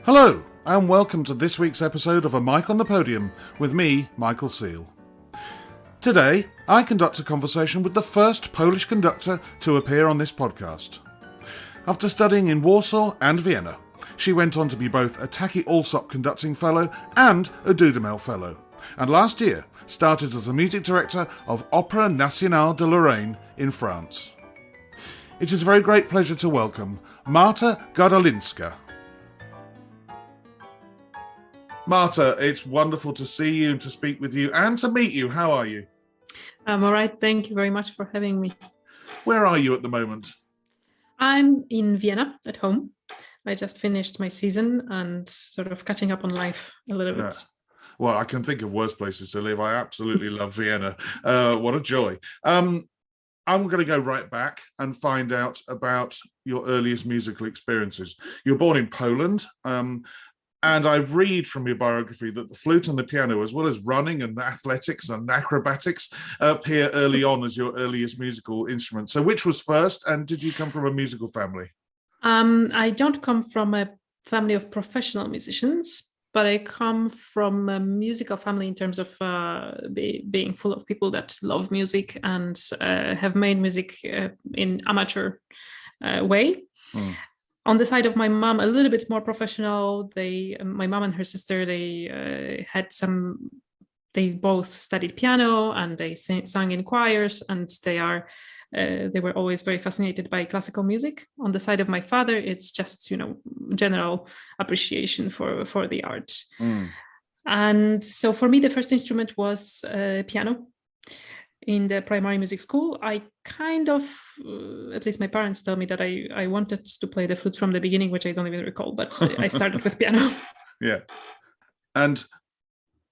Hello, and welcome to this week's episode of A Mic on the Podium with me, Michael Seal. Today, I conduct a conversation with the first Polish conductor to appear on this podcast. After studying in Warsaw and Vienna, she went on to be both a Taki Allsop Conducting Fellow and a Dudamel Fellow, and last year started as the music director of Opéra Nationale de Lorraine in France. It is a very great pleasure to welcome Marta Gardolińska. Marta, it's wonderful to see you and to speak with you and to meet you. How are you? I'm all right. Thank you very much for having me. Where are you at the moment? I'm in Vienna at home. I just finished my season and sort of catching up on life a little bit. Well, I can think of worse places to live. I absolutely love Vienna. What a joy. I'm going to go right back and find out about your earliest musical experiences. You were born in Poland. And I read from your biography that the flute and the piano, as well as running and athletics and acrobatics, appear early on as your earliest musical instrument. So which was first, and did you come from a musical family? I don't come from a family of professional musicians, but I come from a musical family in terms of being full of people that love music and have made music in amateur way. On the side of my mom, a little bit more professional. My mom and her sister, they both studied piano and they sang in choirs, and they were always very fascinated by classical music. On the side of my father, it's just, general appreciation for the art. And so for me, the first instrument was piano. In the primary music school, I kind of, at least my parents tell me that I wanted to play the flute from the beginning, which I don't even recall, but I started with piano. Yeah. And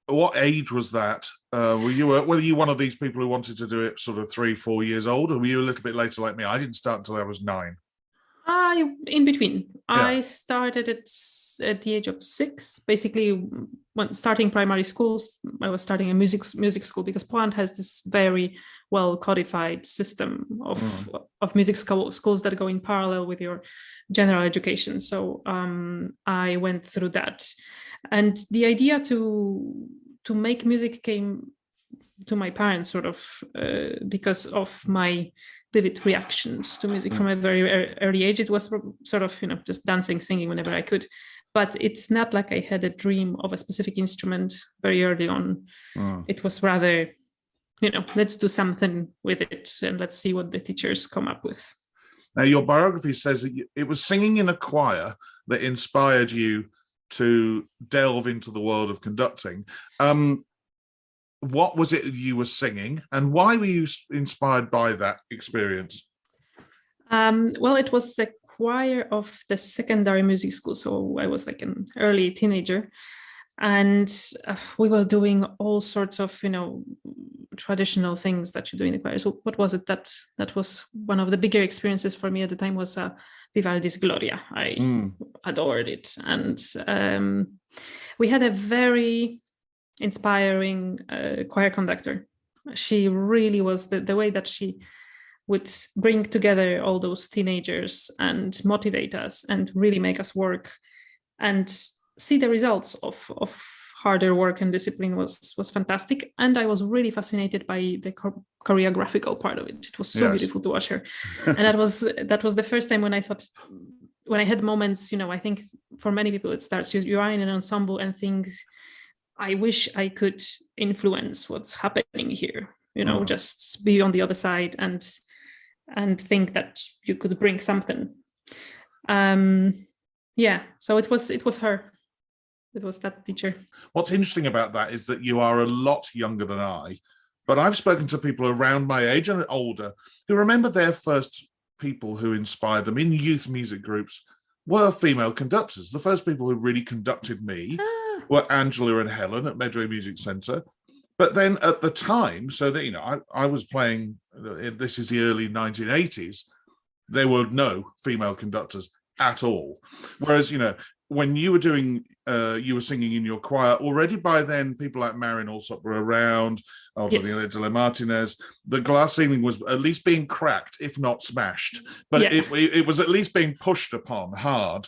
what age was that? Were you one of these people who wanted to do it sort of 3-4 years old, or were you a little bit later like me? I didn't start until I was 9. In between. Yeah. I started at the age of 6. Basically, when starting primary schools, I was starting a music school because Poland has this very well codified system of music schools that go in parallel with your general education. So I went through that, and the idea to make music came to my parents sort of because of my vivid reactions to music from a very early age. It was sort of, just dancing, singing whenever I could. But it's not like I had a dream of a specific instrument very early on. It was rather, let's do something with it and let's see what the teachers come up with. Now, your biography says that it was singing in a choir that inspired you to delve into the world of conducting. What was it you were singing, and why were you inspired by that experience? Well, it was the choir of the secondary music school. So I was like an early teenager, and we were doing all sorts of, traditional things that you do in the choir. So what was it that was one of the bigger experiences for me at the time was Vivaldi's Gloria. I adored it. And we had a very inspiring choir conductor. She really was the way that she would bring together all those teenagers and motivate us and really make us work and see the results of harder work and discipline was fantastic. And I was really fascinated by the choreographical part of it. It was so beautiful to watch her. And that was the first time when I thought, when I had moments, I think for many people it starts, you are in an ensemble and think, I wish I could influence what's happening here, just be on the other side and think that you could bring something. So it was her. It was that teacher. What's interesting about that is that you are a lot younger than I, but I've spoken to people around my age and older who remember their first people who inspired them in youth music groups were female conductors. The first people who really conducted me were Angela and Helen at Medway Music Centre. But then at the time, so that, I was playing, this is the early 1980s, there were no female conductors at all. Whereas, when you were doing, you were singing in your choir, already by then, people like Marion Alsop were around, De Martinez. The glass ceiling was at least being cracked, if not smashed. But it was at least being pushed upon hard.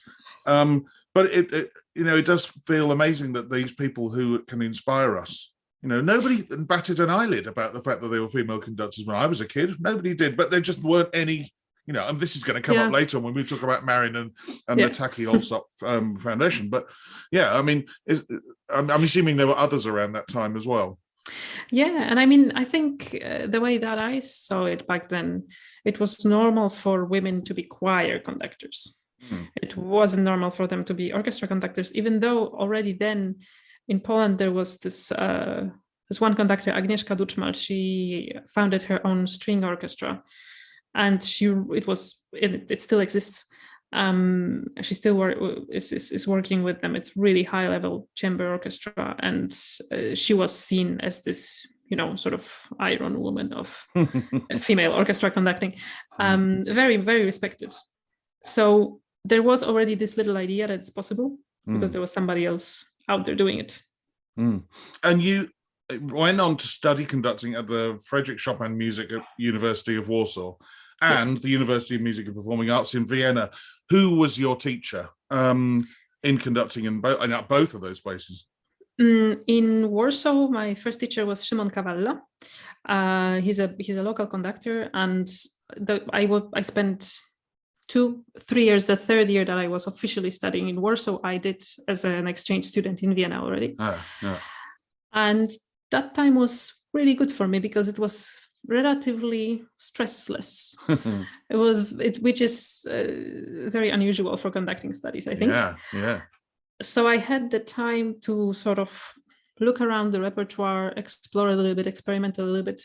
But it does feel amazing that these people who can inspire us, nobody batted an eyelid about the fact that they were female conductors when I was a kid. Nobody did, but there just weren't any, and this is going to come up later when we talk about Marin and the Taki Allsop Foundation. But yeah, I mean, I'm assuming there were others around that time as well. Yeah, and I mean, I think the way that I saw it back then, it was normal for women to be choir conductors. It wasn't normal for them to be orchestra conductors, even though already then in Poland there was this one conductor, Agnieszka Duczmal. She founded her own string orchestra, and it still exists. She still is working with them. It's really high level chamber orchestra, and she was seen as this, sort of Iron Woman of female orchestra conducting. Very, very respected. So there was already this little idea that it's possible because there was somebody else out there doing it. And you went on to study conducting at the Frederick Chopin Music University of Warsaw and the University of Music and Performing Arts in Vienna. Who was your teacher in conducting in both of those places? In Warsaw, my first teacher was Szymon Kawalla. He's a local conductor, and I spent 2-3 years. The third year that I was officially studying in Warsaw, I did as an exchange student in Vienna already. And that time was really good for me because it was relatively stressless. Which is very unusual for conducting studies, I think. Yeah. So I had the time to sort of look around the repertoire, explore a little bit, experiment a little bit,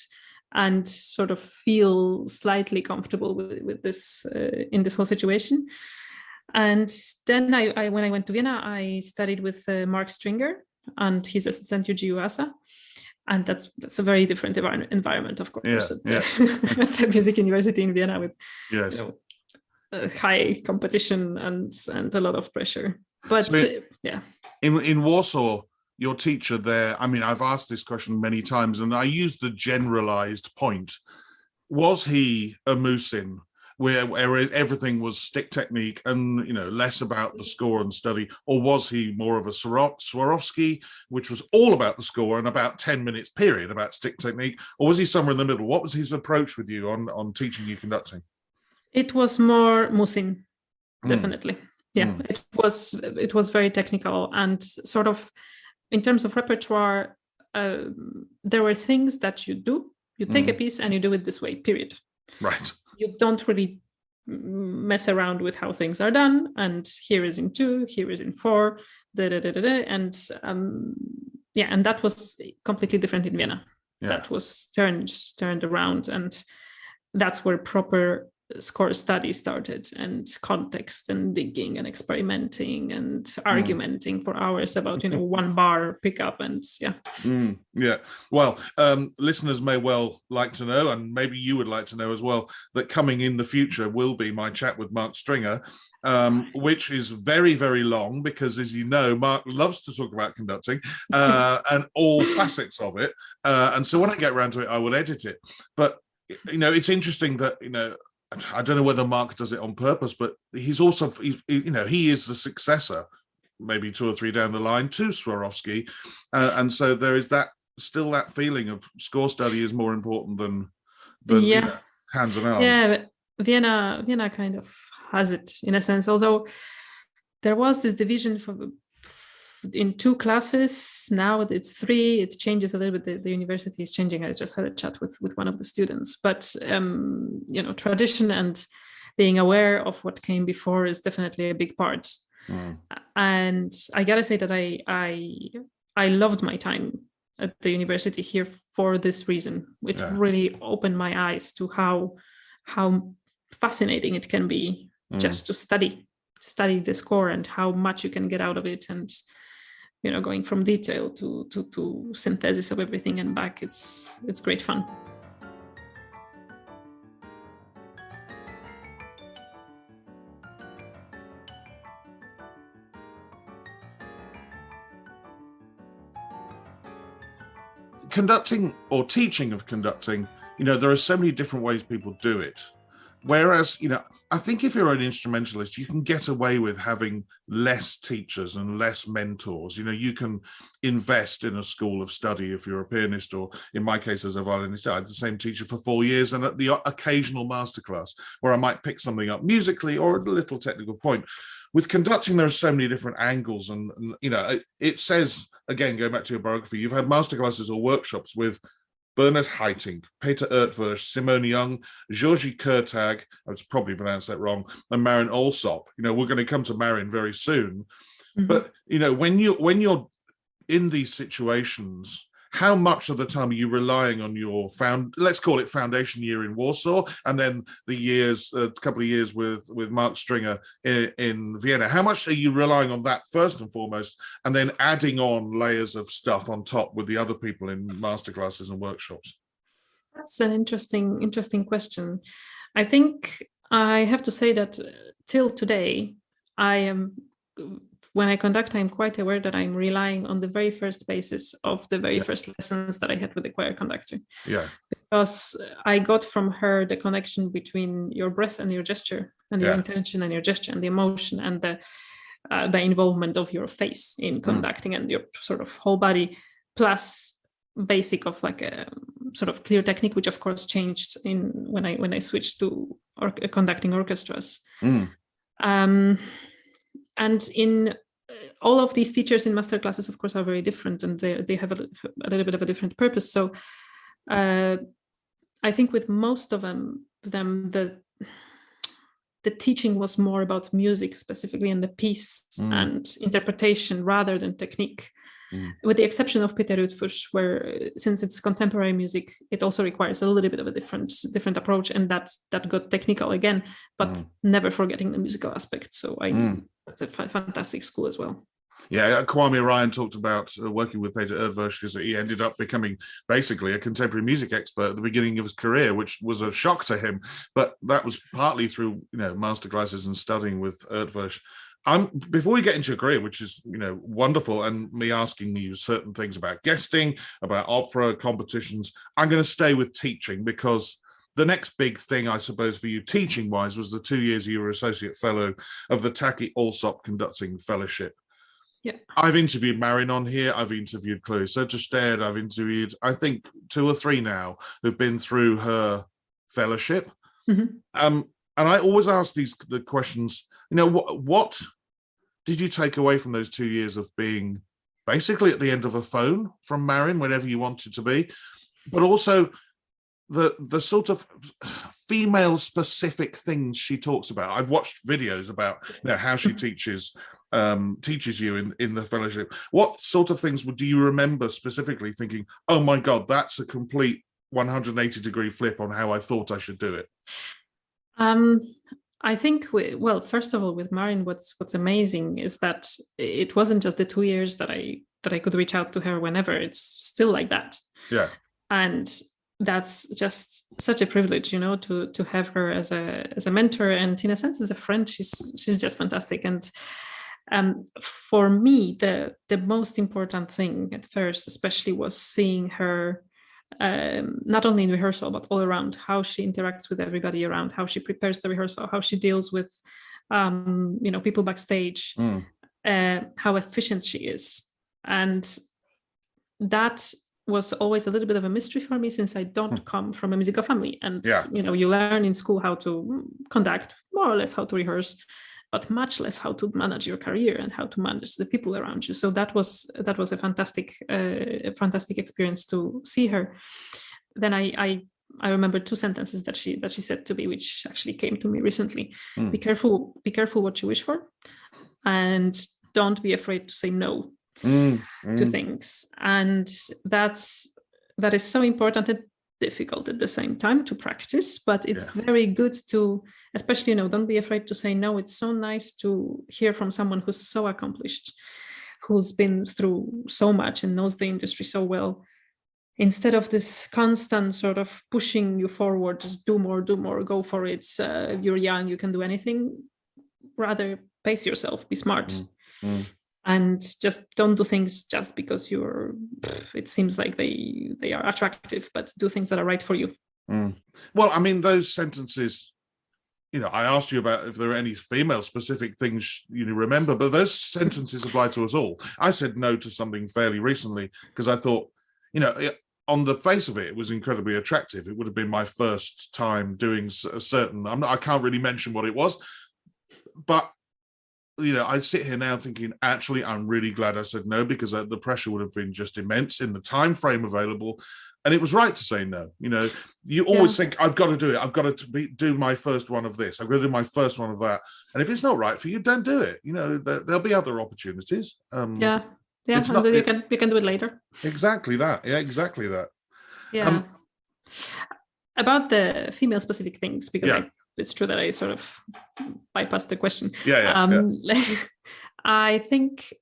and sort of feel slightly comfortable with this in this whole situation. And then I when I went to Vienna, I studied with Mark Stringer and his assistant Yuji Uasa. And that's a very different environment, of course, at the Music University in Vienna with high competition and a lot of pressure. But in Warsaw, your teacher there, I mean, I've asked this question many times, and I use the generalized point. Was he a Musin, where everything was stick technique and less about the score and study, or was he more of a Swarovski, which was all about the score and about 10 minutes period about stick technique, or was he somewhere in the middle? What was his approach with you on teaching you conducting? It was more Musin, definitely. It was very technical, and sort of in terms of repertoire, there were things that you take a piece and you do it this way, period. Right. You don't really mess around with how things are done. And here is in 2, here is in 4, and and that was completely different in Vienna. That was turned around, and that's where proper score study started, and context and digging and experimenting and argumenting for hours about one bar pickup and Well, listeners may well like to know, and maybe you would like to know as well, that coming in the future will be my chat with Mark Stringer, which is very, very long because, as you know, Mark loves to talk about conducting and all facets of it, and so when I get around to it I will edit it. But it's interesting that I don't know whether Mark does it on purpose, but he's also, he is the successor, maybe 2 or 3 down the line, to Swarovski. And so there is still that feeling of score study is more important than hands and arms. Yeah, but Vienna kind of has it in a sense, although there was this division in 2 classes. Now it's 3. It changes a little bit. The university is changing. I just had a chat with one of the students, but tradition and being aware of what came before is definitely a big part. And I gotta say that I loved my time at the university here for this reason. It really opened my eyes to how fascinating it can be just to study the score and how much you can get out of it, and going from detail to synthesis of everything and back. It's great fun. Conducting or teaching of conducting, there are so many different ways people do it. Whereas, I think if you're an instrumentalist, you can get away with having less teachers and less mentors. You can invest in a school of study if you're a pianist, or in my case, as a violinist, I had the same teacher for 4 years, and at the occasional masterclass where I might pick something up musically or a little technical point. With conducting, there are so many different angles, and it says, again, going back to your biography, you've had masterclasses or workshops with Bernhard Haitink, Peter Ertwursch, Simone Young, Georgi Kurtag, I was probably pronounced that wrong, and Marin Alsop. We're going to come to Marin very soon. Mm-hmm. But, when you're in these situations, how much of the time are you relying on your let's call it foundation year in Warsaw, and then a couple of years with Mark Stringer in Vienna? How much are you relying on that first and foremost, and then adding on layers of stuff on top with the other people in masterclasses and workshops? That's an interesting question. I think I have to say that till today, when I conduct, I'm quite aware that I'm relying on the very first basis of the very first lessons that I had with the choir conductor. Yeah. Because I got from her the connection between your breath and your gesture, and your intention and your gesture, and the emotion and the involvement of your face in conducting and your sort of whole body, plus basic of like a sort of clear technique, which of course changed when I switched to conducting orchestras. And in all of these teachers in master classes, of course, are very different, and they have a little bit of a different purpose. So I think with most of them the teaching was more about music specifically, and the piece and interpretation rather than technique. With the exception of Peter Rütfusch, where since it's contemporary music, it also requires a little bit of a different approach, and that got technical again, but never forgetting the musical aspect. So that's a fantastic school as well. Yeah, Kwame Ryan talked about working with Peter Erdwursch because he ended up becoming basically a contemporary music expert at the beginning of his career, which was a shock to him. But that was partly through masterclasses and studying with Erdwursch. Before we get into your career, which is wonderful, and me asking you certain things about guesting, about opera competitions, I'm going to stay with teaching, because the next big thing, I suppose, for you teaching-wise was the 2 years you were associate fellow of the Taki Alsop Conducting Fellowship. Yeah, I've interviewed Marin on here. I've interviewed Chloe Soterstedt. I've interviewed, I think, 2 or 3 now who've been through her fellowship. And I always ask the questions. What did you take away from those 2 years of being basically at the end of a phone from Marin whenever you wanted to be, but also the sort of female specific things she talks about? I've watched videos about how she teaches you in the fellowship. What sort of things do you remember specifically thinking, oh my God, that's a complete 180-degree flip on how I thought I should do it? I think, first of all, with Marin, what's amazing is that it wasn't just the 2 years that I could reach out to her whenever. It's still like that. Yeah. And that's just such a privilege, to have her as a mentor, and in a sense as a friend. She's just fantastic. And for me, the most important thing at first, especially, was seeing her not only in rehearsal but all around, how she interacts with everybody around, how she prepares the rehearsal, how she deals with people backstage, how efficient she is. And that was always a little bit of a mystery for me, since I don't come from a musical family. And you learn in school how to conduct, more or less how to rehearse, but much less how to manage your career and how to manage the people around you. So that was a fantastic experience to see her. Then I remember 2 sentences that she said to me, which actually came to me recently. Be careful what you wish for, and don't be afraid to say no to things. And that is so important and difficult at the same time to practice, but it's very good to, especially, don't be afraid to say no. It's so nice to hear from someone who's so accomplished, who's been through so much and knows the industry so well, instead of this constant sort of pushing you forward, just do more, go for it. You're young, you can do anything. Rather pace yourself, be smart. And just don't do things just because it seems like they are attractive, but do things that are right for you. Well, I mean, those sentences I asked you about if there are any female specific things you remember, but those sentences apply to us all. I said no to something fairly recently because I thought, on the face of it, it was incredibly attractive. It would have been my first time doing a certain, I can't really mention what it was, but I sit here now thinking, actually, I'm really glad I said no, because the pressure would have been just immense in the time frame available. And it was right to say no. You always think, I've got to do it. I've got to do my first one of this. I've got to do my first one of that. And if it's not right for you, don't do it. There'll be other opportunities. Yeah. And then you can do it later. Exactly that. Yeah, exactly that. Yeah. About the female specific things, because it's true that I sort of bypassed the question. I think,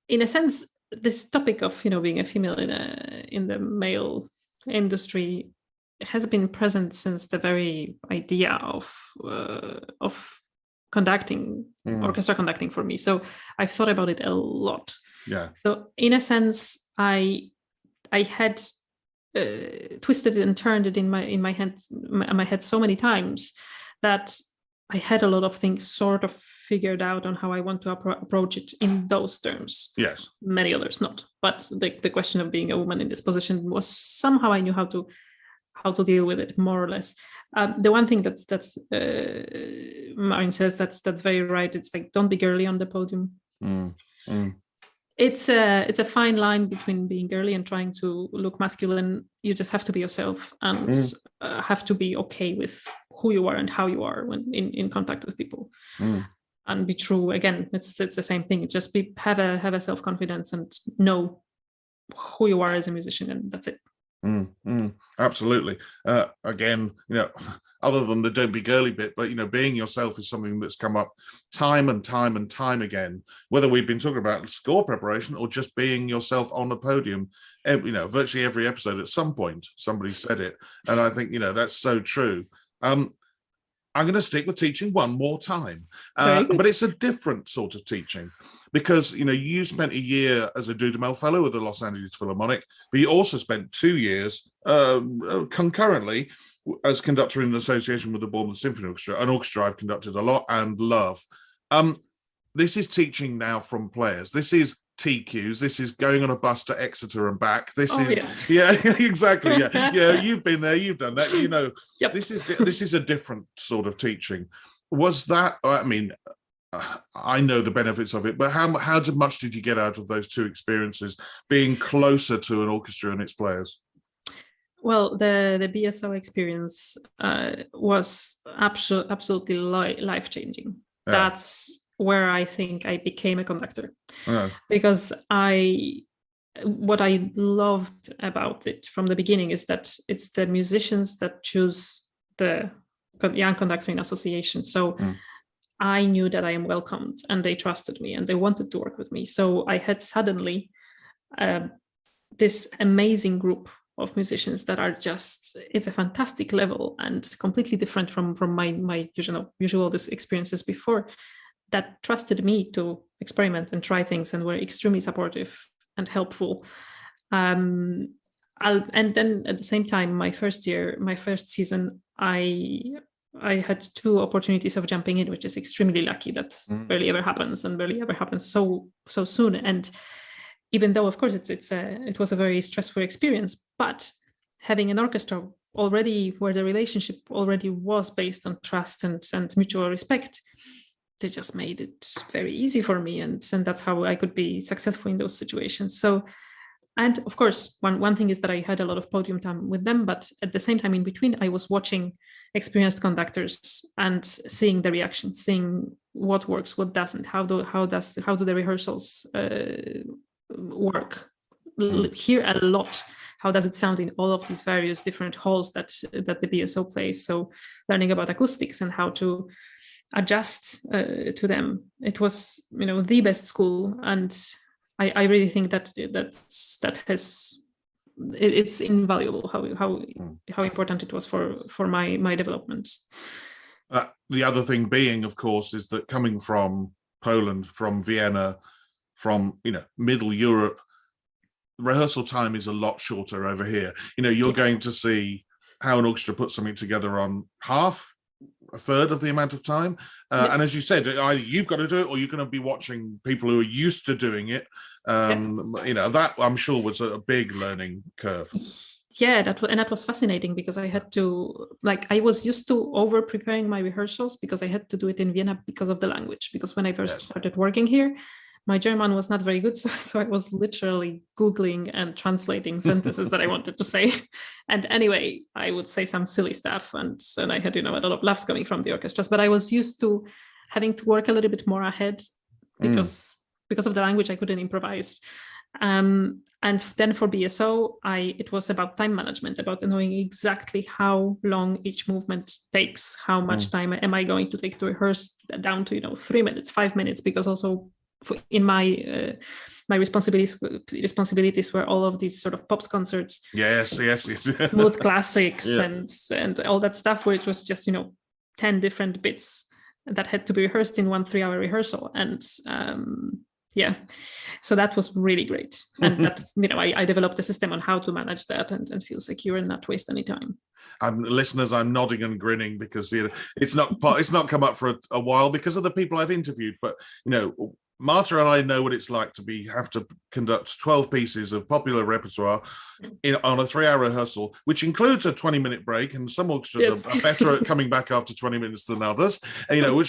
in a sense, this topic of being a female in the male industry has been present since the very idea of conducting, orchestra conducting for me. So I've thought about it a lot. Yeah. So in a sense, I had twisted it and turned it in my head so many times that I had a lot of things sort of figured out on how I want to approach it in those terms. Yes. Many others not. But the question of being a woman in this position was somehow I knew how to deal with it, more or less. The one thing that Marin says that's very right. It's like, don't be girly on the podium. It's a fine line between being girly and trying to look masculine. You just have to be yourself and have to be okay with who you are and how you are when in contact with people, and be true. Again, it's the same thing. Just have a self-confidence and know who you are as a musician, and that's it. Absolutely. Again, other than the don't be girly bit, but being yourself is something that's come up time and time and time again, whether we've been talking about score preparation or just being yourself on the podium. Virtually every episode at some point somebody said it, and I think that's so true. I'm going to stick with teaching one more time, but it's a different sort of teaching, because you spent a year as a Dudamel Fellow with the Los Angeles Philharmonic, but you also spent 2 years concurrently as conductor in association with the Bournemouth Symphony Orchestra, an orchestra I've conducted a lot and love. This is teaching now from players. This is TQs. This is going on a bus to Exeter and back. This is exactly. Yeah. You've been there. You've done that. Yep. This is a different sort of teaching. Was that? I mean, I know the benefits of it, but how much did you get out of those two experiences, being closer to an orchestra and its players? Well, the BSO experience was absolutely life-changing. Yeah. That's where I think I became a conductor, because what I loved about it from the beginning is that it's the musicians that choose the Young Conducting Association. So I knew that I am welcomed, and they trusted me, and they wanted to work with me. So I had suddenly this amazing group of musicians that are just, it's a fantastic level and completely different from my usual experiences before, that trusted me to experiment and try things and were extremely supportive and helpful. And then at the same time, my first season, I had 2 opportunities of jumping in, which is extremely lucky. That barely ever happens so soon. And even though, of course, it was a very stressful experience, but having an orchestra already where the relationship already was based on trust and mutual respect, they just made it very easy for me, and that's how I could be successful in those situations. So, and of course, one thing is that I had a lot of podium time with them, but at the same time in between, I was watching experienced conductors and seeing the reactions, seeing what works, what doesn't, how do the rehearsals work. Hear a lot. How does it sound in all of these various different halls that the BSO plays? So, learning about acoustics and how to adjust to them. It was, the best school, and I really think that it's invaluable how important it was for my development. The other thing being, of course, is that coming from Poland, from Vienna, from Middle Europe, rehearsal time is a lot shorter over here. You're going to see how an orchestra puts something together on a third of the amount of time. And as you said, either you've got to do it or you're going to be watching people who are used to doing it. That I'm sure was a big learning curve. Yeah, that was fascinating because I had to, I was used to over preparing my rehearsals because I had to do it in Vienna because of the language. Because when I first started working here, my German was not very good, so I was literally Googling and translating sentences that I wanted to say. And anyway, I would say some silly stuff, and I had, a lot of laughs coming from the orchestras. But I was used to having to work a little bit more ahead because of the language. I couldn't improvise. And then for BSO, it was about time management, about knowing exactly how long each movement takes, how much time am I going to take to rehearse, down to 3 minutes, 5 minutes, because also in my responsibilities were all of these sort of pops concerts, yes smooth classics and all that stuff, where it was just 10 different bits that had to be rehearsed in 1 3-hour rehearsal. And so that was really great. And that I developed a system on how to manage that and feel secure and not waste any time. Listeners, I'm nodding and grinning because it's not come up for a while because of the people I've interviewed, but Marta and I know what it's like to have to conduct 12 pieces of popular repertoire on a 3-hour rehearsal, which includes a 20-minute break, and some orchestras are better at coming back after 20 minutes than others.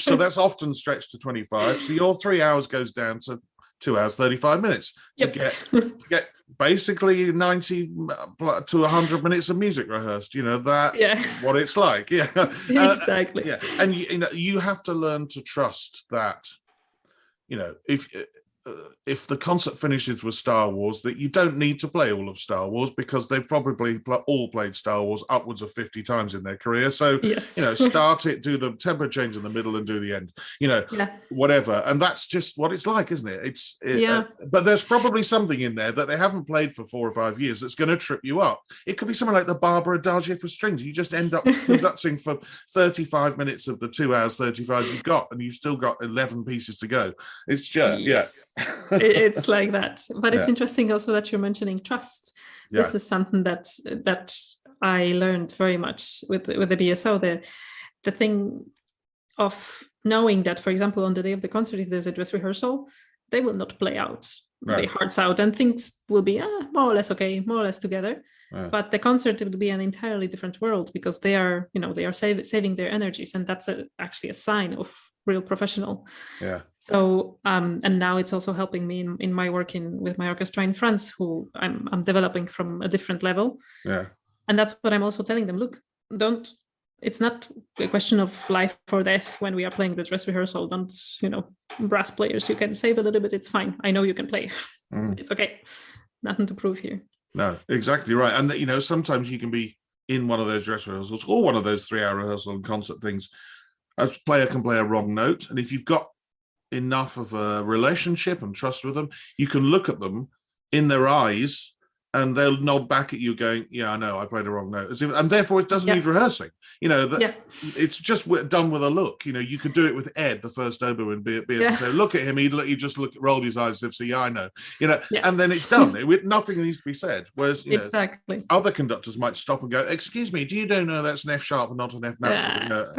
So that's often stretched to 25. So your 3 hours goes down to 2 hours 35 minutes to get basically 90 to 100 minutes of music rehearsed. That's what it's like. Exactly. And you have to learn to trust that. If the concert finishes with Star Wars, that you don't need to play all of Star Wars because they've probably all played Star Wars upwards of 50 times in their career. So, start it, do the tempo change in the middle and do the end, whatever. And that's just what it's like, isn't it? But there's probably something in there that they haven't played for 4 or 5 years that's going to trip you up. It could be something like the Barber Adagio for strings. You just end up conducting for 35 minutes of the 2 hours 35 you've got, and you've still got 11 pieces to go. It's just, it's like that. But it's interesting also that you're mentioning trust. This is something that I learned very much with the BSO. The thing of knowing that, for example, on the day of the concert, if there's a dress rehearsal, they will not play out their hearts out, and things will be more or less okay, more or less together. But the concert will be an entirely different world because they are saving their energies, and that's actually a sign of real professional. So and now it's also helping me in my work with my orchestra in France, who I'm developing from a different level. And that's what I'm also telling them. Look, it's not a question of life or death when we are playing the dress rehearsal. Don't, brass players, you can save a little bit, it's fine. I know you can play. It's okay. Nothing to prove here. No, exactly right. And sometimes you can be in one of those dress rehearsals or one of those 3-hour rehearsal and concert things. A player can play a wrong note, and if you've got enough of a relationship and trust with them, you can look at them in their eyes and they'll nod back at you going, yeah, I know, I played a wrong note. And therefore it doesn't need rehearsing. It's just done with a look. You could do it with Ed, the first oboe in BS, and say, look at him, he just rolled his eyes as if, see, I know. And then it's done. Nothing needs to be said. Whereas, other conductors might stop and go, excuse me, do you know that's an F sharp and not an F natural?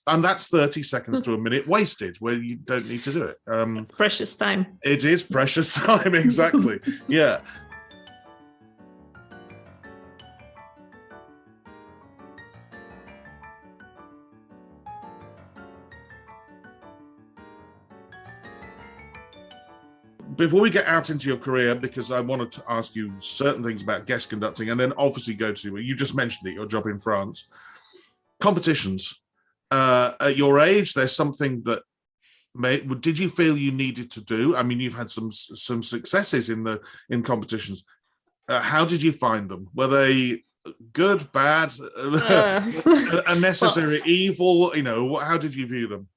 And that's 30 seconds to a minute wasted where you don't need to do it. It's precious time. It is precious time, exactly. Yeah. Before we get out into your career, because I wanted to ask you certain things about guest conducting and then obviously go to, you just mentioned it, your job in France. Competitions. At your age, there's something that did you feel you needed to do? I mean, you've had some successes in competitions. How did you find them? Were they good, bad, unnecessary, evil? How did you view them?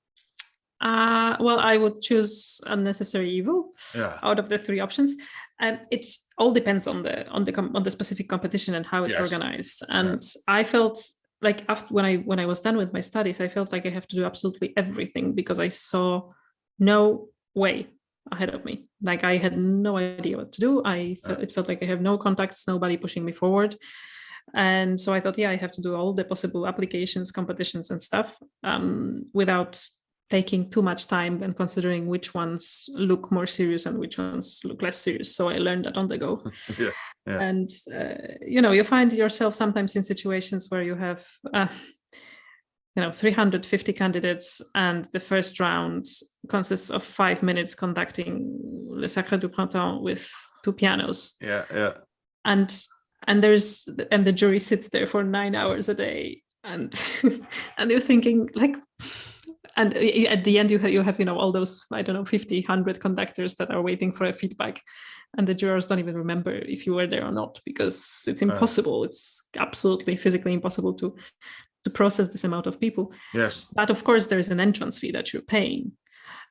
Well, I would choose unnecessary evil out of the 3 options. It all depends on the specific competition and how it's organized. And I felt like after when I was done with my studies, I felt like I have to do absolutely everything because I saw no way ahead of me. Like I had no idea what to do. It felt like I have no contacts, nobody pushing me forward. And so I thought, yeah, I have to do all the possible applications, competitions and stuff without taking too much time and considering which ones look more serious and which ones look less serious. So I learned that on the go. Yeah. Yeah. And, you find yourself sometimes in situations where you have, 350 candidates, and the first round consists of 5 minutes conducting Le Sacre du Printemps with 2 pianos. Yeah. Yeah. And the jury sits there for 9 hours a day, and and you're thinking like, and at the end you have all those, I don't know, 50, 100 conductors that are waiting for a feedback, and the jurors don't even remember if you were there or not, because it's impossible. It's absolutely physically impossible to process this amount of people. Yes. But of course there is an entrance fee that you're paying,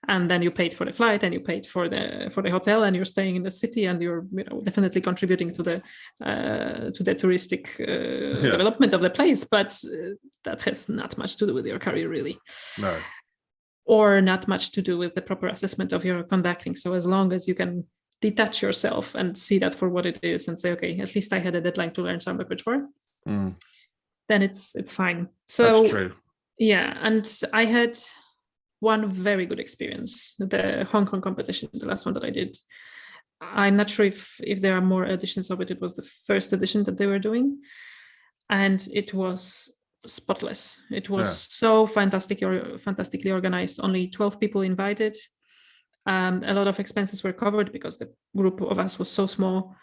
and then you paid for the flight and you paid for the hotel, and you're staying in the city, and you're definitely contributing to the touristic development of the place, but that has not much to do with your career, really. No. Or not much to do with the proper assessment of your conducting. So as long as you can detach yourself and see that for what it is and say, okay, at least I had a deadline to learn some repertoire, then it's fine. So that's true. Yeah, and I had one very good experience, the Hong Kong competition, the last one that I did. I'm not sure if there are more editions of it. It was the first edition that they were doing, and it was spotless. It was so fantastically organized. Only 12 people invited. A lot of expenses were covered because the group of us was so small.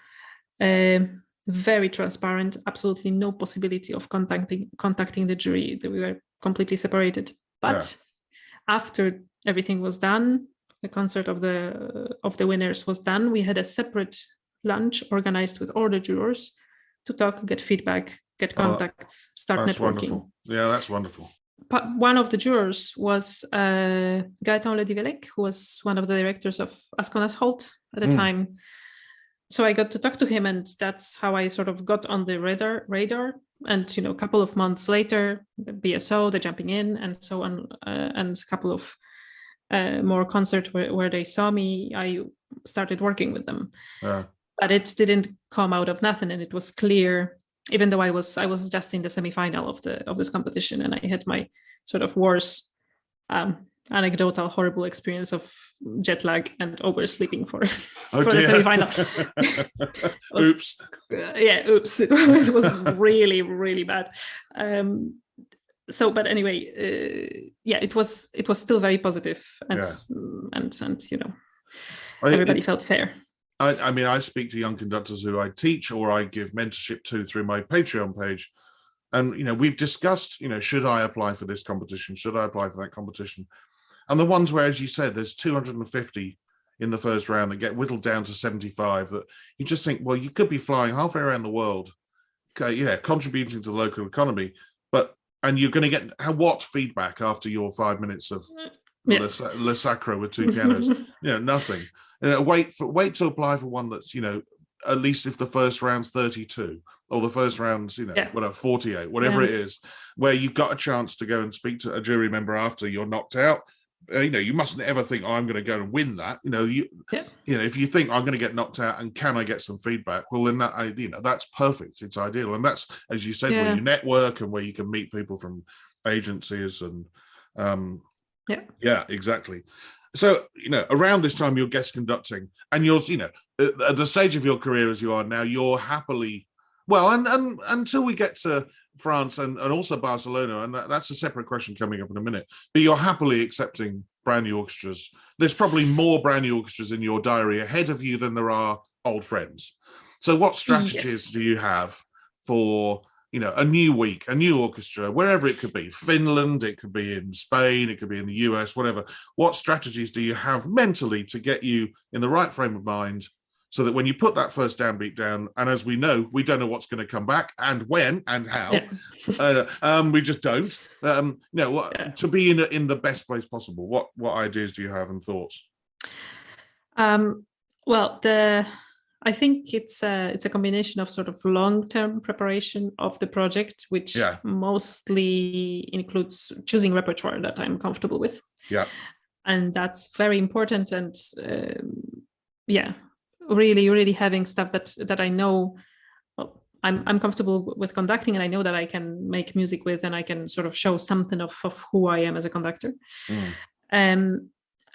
Very transparent, absolutely no possibility of contacting the jury. We were completely separated. But after everything was done, the concert of the winners was done, we had a separate lunch organized with all the jurors to talk, get feedback, get contacts, start networking. Wonderful. Yeah, that's wonderful. One of the jurors was Gaëtan Ledivelec, who was one of the directors of Ascona Holt at the time. So I got to talk to him, and that's how I sort of got on the radar. And a couple of months later, the BSO, the Jumping In, and so on, and a couple of more concerts where they saw me, I started working with them. But it didn't come out of nothing, and it was clear. Even though I was just in the semifinal of this competition, and I had my sort of worst anecdotal horrible experience of jet lag and oversleeping for the semifinal. Oops. Oops. It was really, really bad. But anyway, it was still very positive, and everybody felt fair. I mean, I speak to young conductors who I teach or I give mentorship to through my Patreon page. And, we've discussed, should I apply for this competition? Should I apply for that competition? And the ones where, as you said, there's 250 in the first round that get whittled down to 75, that you just think, well, you could be flying halfway around the world, contributing to the local economy, and you're going to get what feedback after your 5 minutes of Le Sacre with 2 pianos? Nothing. Wait to apply for one that's, at least if the first round's 32 or the first round's, 48, whatever it is, where you've got a chance to go and speak to a jury member after you're knocked out. You mustn't ever think, I'm going to go and win that. If you think I'm going to get knocked out and can I get some feedback, well, then that's perfect. It's ideal. And that's, as you said, where you network and where you can meet people from agencies and exactly. So, around this time you're guest conducting, and you're, at the stage of your career as you are now, you're happily, and until we get to France and also Barcelona, and that's a separate question coming up in a minute, but you're happily accepting brand new orchestras. There's probably more brand new orchestras in your diary ahead of you than there are old friends. So what strategies do you have for, a new week, a new orchestra, wherever it could be, Finland, it could be in Spain, it could be in the US, whatever. What strategies do you have mentally to get you in the right frame of mind so that when you put that first downbeat down, and as we know, we don't know what's going to come back and when and how, we just don't, to be in the best place possible. What ideas do you have and thoughts? I think it's a combination of sort of long-term preparation of the project, which mostly includes choosing repertoire that I'm comfortable with. Yeah. And that's very important. And really, really having stuff that I know. Well, I'm comfortable with conducting, and I know that I can make music with, and I can sort of show something of who I am as a conductor.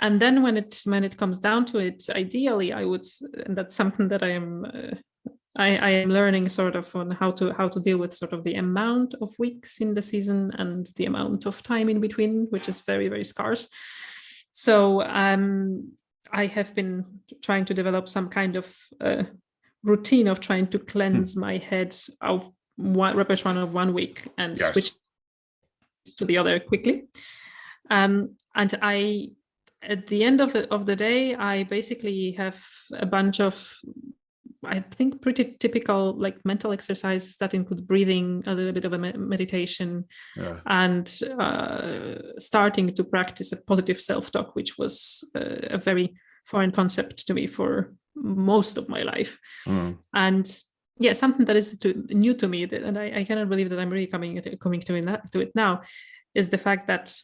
And then when it comes down to it, ideally I would, and that's something that I am learning sort of on how to deal with sort of the amount of weeks in the season and the amount of time in between, which is very, very scarce. So I have been trying to develop some kind of routine of trying to cleanse my head of one repertoire of 1 week and switch to the other quickly. And I, at the end of the day, I basically have a bunch of, I think, pretty typical like mental exercises that include breathing, a little bit of a meditation, and starting to practice a positive self-talk, which was a very foreign concept to me for most of my life. And yeah, something that is new to me, and I cannot believe that I'm really coming to it now, is the fact that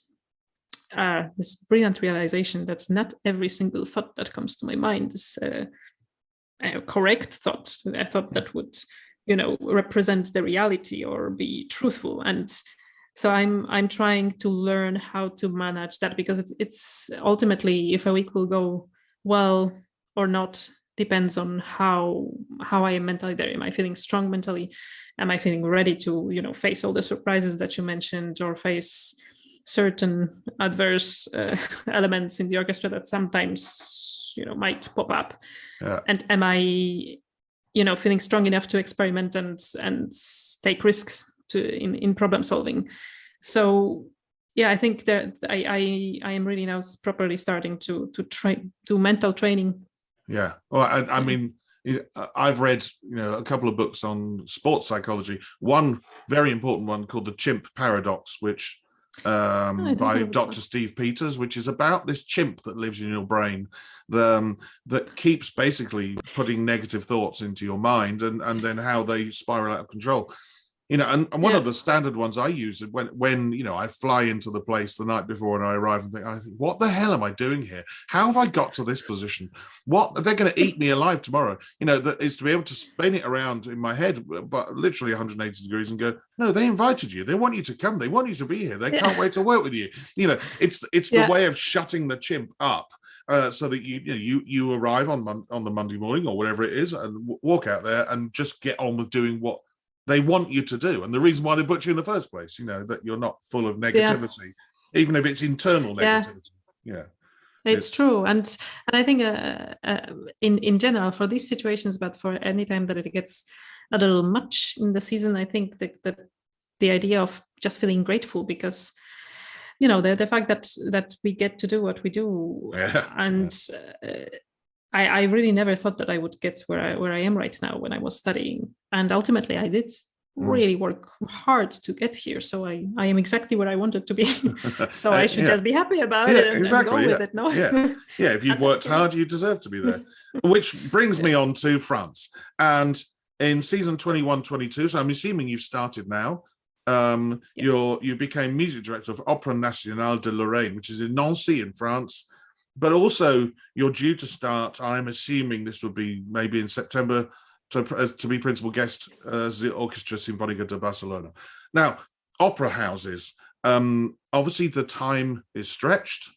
this brilliant realization that not every single thought that comes to my mind is a correct thought, a thought that would, represent the reality or be truthful. And so I'm trying to learn how to manage that, because it's ultimately, if a week will go well or not depends on how I am mentally there. Am I feeling strong mentally? Am I feeling ready to, face all the surprises that you mentioned, or face certain adverse elements in the orchestra that sometimes, might pop up? And am I, feeling strong enough to experiment and take risks in problem solving? So yeah, I think that I am really now properly starting to do mental training. Yeah. Well, I mean, I've read, a couple of books on sports psychology. One very important one called The Chimp Paradox, which by Dr. Steve Peters, which is about this chimp that lives in your brain, that keeps basically putting negative thoughts into your mind, and then how they spiral out of control. And one of the standard ones I use is when I fly into the place the night before and I arrive and think, what the hell am I doing here? How have I got to this position? What, they're going to eat me alive tomorrow? That is to be able to spin it around in my head, but literally 180 degrees, and go, no, they invited you. They want you to come. They want you to be here. They can't wait to work with you. It's the way of shutting the chimp up. So that you arrive on the Monday morning or whatever it is, and walk out there and just get on with doing what they want you to do, and the reason why they booked you in the first place. That you're not full of negativity, even if it's internal negativity. It's true, and I think in general for these situations, but for any time that it gets a little much in the season, I think that the idea of just feeling grateful, because the fact that we get to do what we do, I really never thought that I would get where I am right now when I was studying. And ultimately, I did really work hard to get here. So I am exactly where I wanted to be. So I should just be happy about it and go with it. No? If you've worked hard, you deserve to be there. Which brings me on to France. And in season 21-22, so I'm assuming you've started now, you became music director of Opéra National de Lorraine, which is in Nancy in France. But also, you're due to start, I'm assuming this would be maybe in September, to be principal guest as the Orchestra Sinfónica de Barcelona. Now, opera houses, obviously the time is stretched.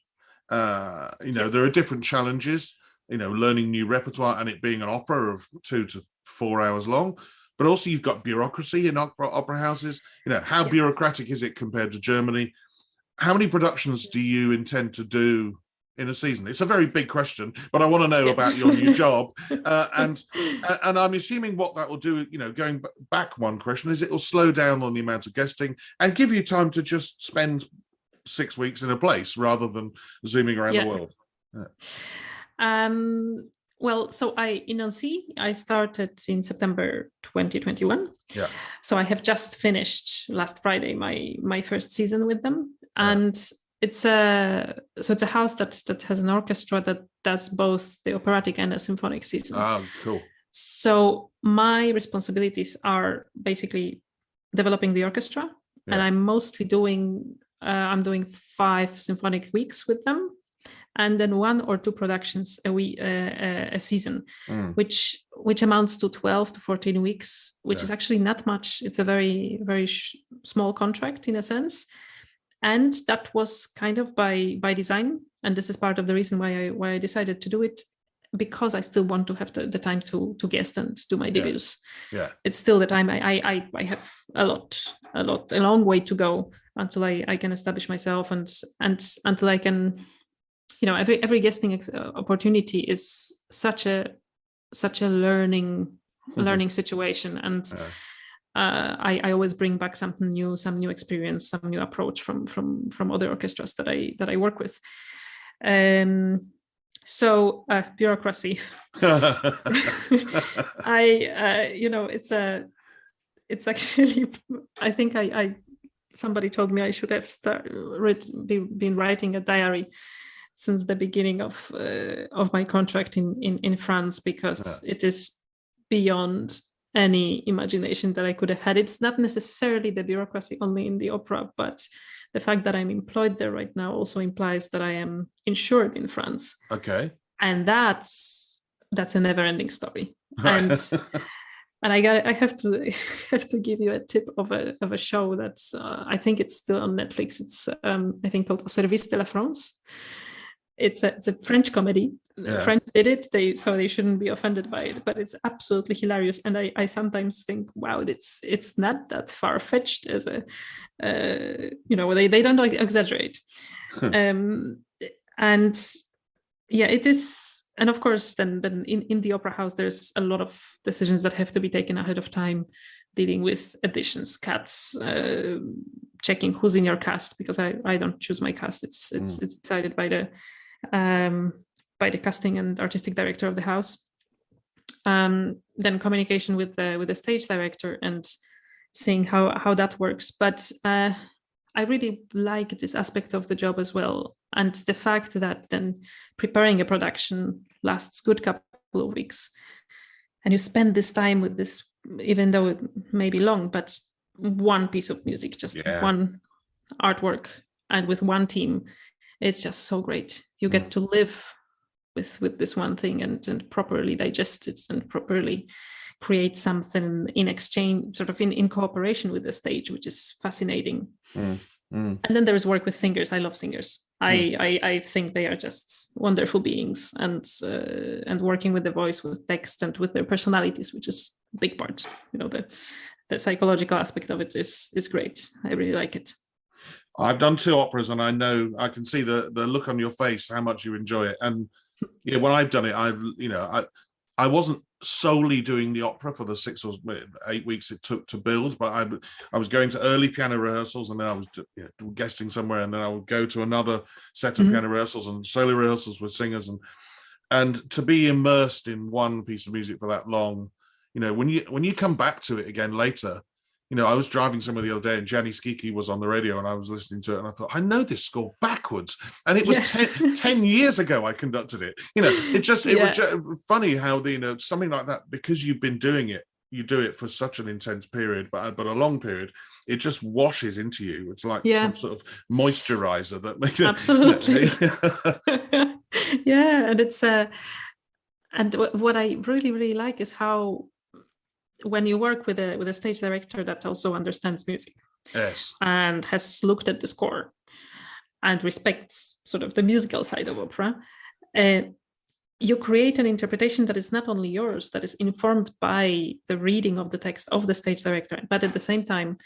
There are different challenges, learning new repertoire and it being an opera of 2 to 4 hours long. But also you've got bureaucracy in opera houses. How bureaucratic is it compared to Germany? How many productions do you intend to do in a season? It's a very big question, but I want to know about your new job. And I'm assuming what that will do, going back one question, is it will slow down on the amount of guesting and give you time to just spend 6 weeks in a place rather than zooming around the world. Well, so in Nancy, I started in September 2021. So I have just finished last Friday my first season with them. And it's a house that has an orchestra that does both the operatic and a symphonic season. Oh, cool. So my responsibilities are basically developing the orchestra, and I'm mostly doing 5 symphonic weeks with them, and then 1 or 2 productions a season, Mm. which amounts to 12 to 14 weeks, which is actually not much. It's a very, very small contract in a sense. And that was kind of by design. And this is part of the reason why I decided to do it, because I still want to have the time to guest and do my debuts. Yeah. It's still the time I have a long way to go until I can establish myself and until I can, every guesting opportunity is such a learning situation. And I always bring back something new, some new experience, some new approach from other orchestras that I work with. So bureaucracy. It's actually, I think somebody told me I should have been writing a diary since the beginning of my contract in France, because it is beyond any imagination that I could have had. It's not necessarily the bureaucracy only in the opera, but the fact that I'm employed there right now also implies that I am insured in France. Okay. And that's a never-ending story. Right. And I have to give you a tip of a show that's I think it's still on Netflix. It's I think called Au Service de la France. It's a French comedy. Yeah. French did it, so they shouldn't be offended by it, but it's absolutely hilarious. And I sometimes think, wow, it's not that far-fetched as they don't exaggerate. And yeah, it is. And of course, then in the opera house, there's a lot of decisions that have to be taken ahead of time, dealing with additions, cuts, checking who's in your cast, because I don't choose my cast. It's decided by the casting and artistic director of the house. Then communication with the stage director and seeing how that works. But I really like this aspect of the job as well. And the fact that then preparing a production lasts a good couple of weeks. And you spend this time with this, even though it may be long, but one piece of music, just one artwork, and with one team, it's just so great. You get to live with this one thing and properly digest it and properly create something in exchange, sort of in cooperation with the stage, which is fascinating. And then there's work with singers. I love singers. I think they are just wonderful beings, and working with the voice, with text, and with their personalities, which is a big part. The psychological aspect of it is great. I really like it. I've done 2 operas, and I can see the look on your face, how much you enjoy it. And when I've done it, I wasn't solely doing the opera for the 6 or 8 weeks it took to build, but I was going to early piano rehearsals, and then I was guesting somewhere, and then I would go to another set of piano rehearsals and solo rehearsals with singers, and to be immersed in one piece of music for that long, when you come back to it again later. I was driving somewhere the other day, and Janis Geeky was on the radio, and I was listening to it, and I thought, I know this score backwards. And it was 10 years ago I conducted it. It was funny how something like that, because you've been doing it, you do it for such an intense period, but a long period, it just washes into you. It's like some sort of moisturizer that makes absolutely. And it's and what I really, really like is how, when you work with a stage director that also understands music, and has looked at the score and respects sort of the musical side of opera, you create an interpretation that is not only yours, that is informed by the reading of the text of the stage director, but at the same time,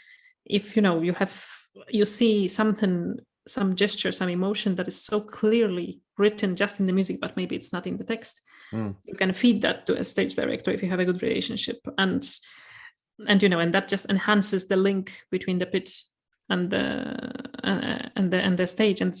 if you see something, some gesture, some emotion that is so clearly written just in the music, but maybe it's not in the text. You can feed that to a stage director if you have a good relationship, and that just enhances the link between the pit and the stage, and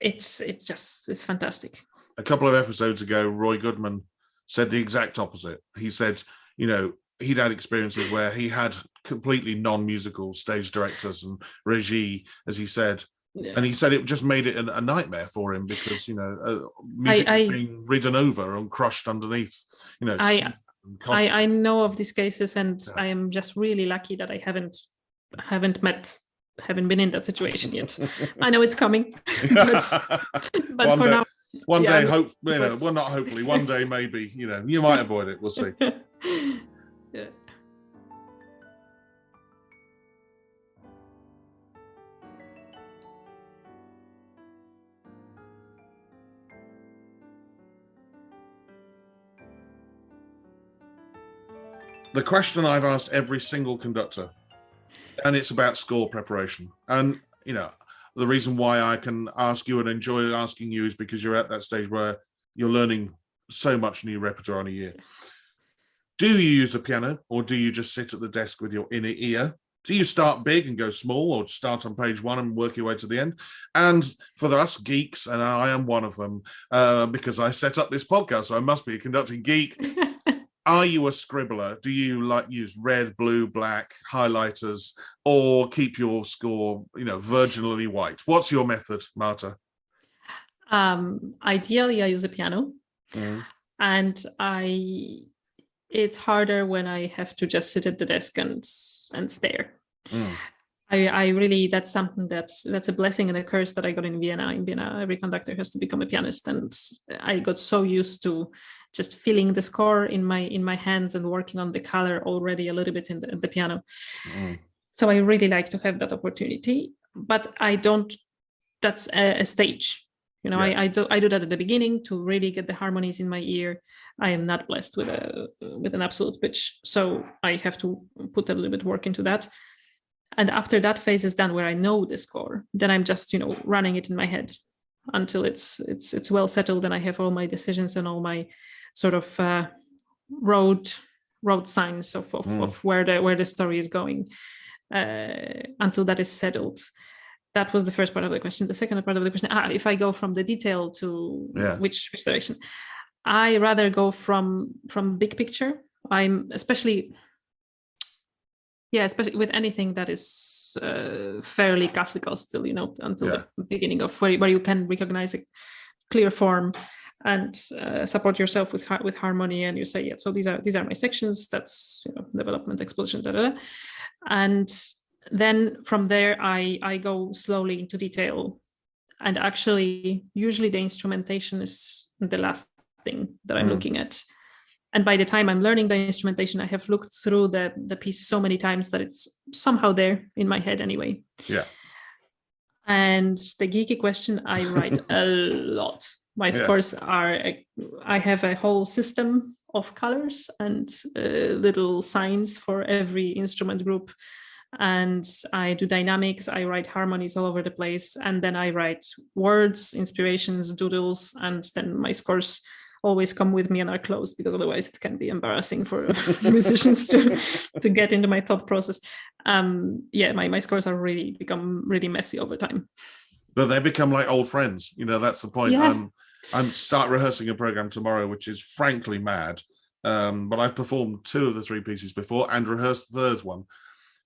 it's fantastic. A couple of episodes ago, Roy Goodman said the exact opposite. He said, he'd had experiences where he had completely non-musical stage directors and regie, as he said. And he said it just made it a nightmare for him, because music is being ridden over and crushed underneath. I know of these cases, and I am just really lucky that I haven't met haven't been in that situation yet. I know it's coming, but for now, one day, well, not hopefully, one day maybe, you might avoid it. We'll see. Yeah. The question I've asked every single conductor, and it's about score preparation. And, the reason why I can ask you and enjoy asking you is because you're at that stage where you're learning so much new repertoire in a year. Do you use a piano, or do you just sit at the desk with your inner ear? Do you start big and go small, or start on page one and work your way to the end? And for us geeks, and I am one of them, because I set up this podcast, so I must be a conducting geek. Are you a scribbler? Do you use red, blue, black highlighters, or keep your score, virginally white? What's your method, Marta? Ideally, I use a piano, and it's harder when I have to just sit at the desk and stare. I really, that's something that's a blessing and a curse that I got in Vienna. In Vienna, every conductor has to become a pianist, and I got so used to just feeling the score in my hands and working on the color already a little bit in the piano. So I really like to have that opportunity, but I don't. That's a stage. I do that at the beginning to really get the harmonies in my ear. I am not blessed with an absolute pitch, so I have to put a little bit work into that. And after that phase is done, where I know the score, then I'm just running it in my head until it's well settled, and I have all my decisions and all my sort of road signs of where the story is going, until that is settled. That was the first part of the question. The second part of the question, if I go from the detail to which direction, I rather go from big picture. I'm especially with anything that is fairly classical still, until the beginning of where you can recognize a clear form and support yourself with harmony, and you say, so these are my sections. That's development, exposition, and then from there I go slowly into detail, and actually usually the instrumentation is the last thing that I'm looking at. And by the time I'm learning the instrumentation, I have looked through the piece so many times that it's somehow there in my head anyway. Yeah. And the geeky question, I write a lot. My scores I have a whole system of colors and little signs for every instrument group. And I do dynamics, I write harmonies all over the place. And then I write words, inspirations, doodles, and then my scores always come with me and are closed, because otherwise it can be embarrassing for musicians to get into my thought process. My scores are become really messy over time. But they become like old friends. That's the point. Yeah. I'm start rehearsing a program tomorrow, which is frankly mad. But I've performed 2 of the 3 pieces before and rehearsed the 3rd one.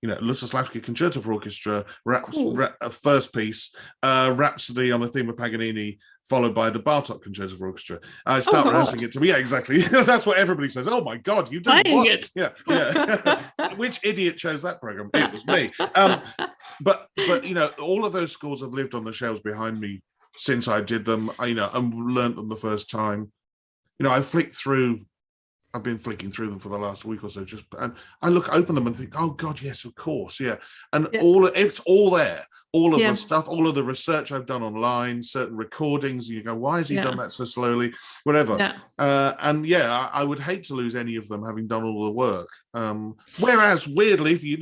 Lutoslawski Concerto for Orchestra, first piece, Rhapsody on the theme of Paganini, followed by the Bartok Concerto for Orchestra. I start rehearsing it to me. Yeah, exactly. That's what everybody says. Oh my God, you did what? It. Yeah. Which idiot chose that program? It was me. But all of those scores have lived on the shelves behind me since I did them. And learned them the first time. I've been flicking through them for the last week or so, and I open them and think, oh God, yes, of course, yeah. And it's all there, all of the stuff, all of the research I've done online, certain recordings. You go, why has he done that so slowly? Whatever. Yeah. I would hate to lose any of them, having done all the work. Whereas weirdly, if you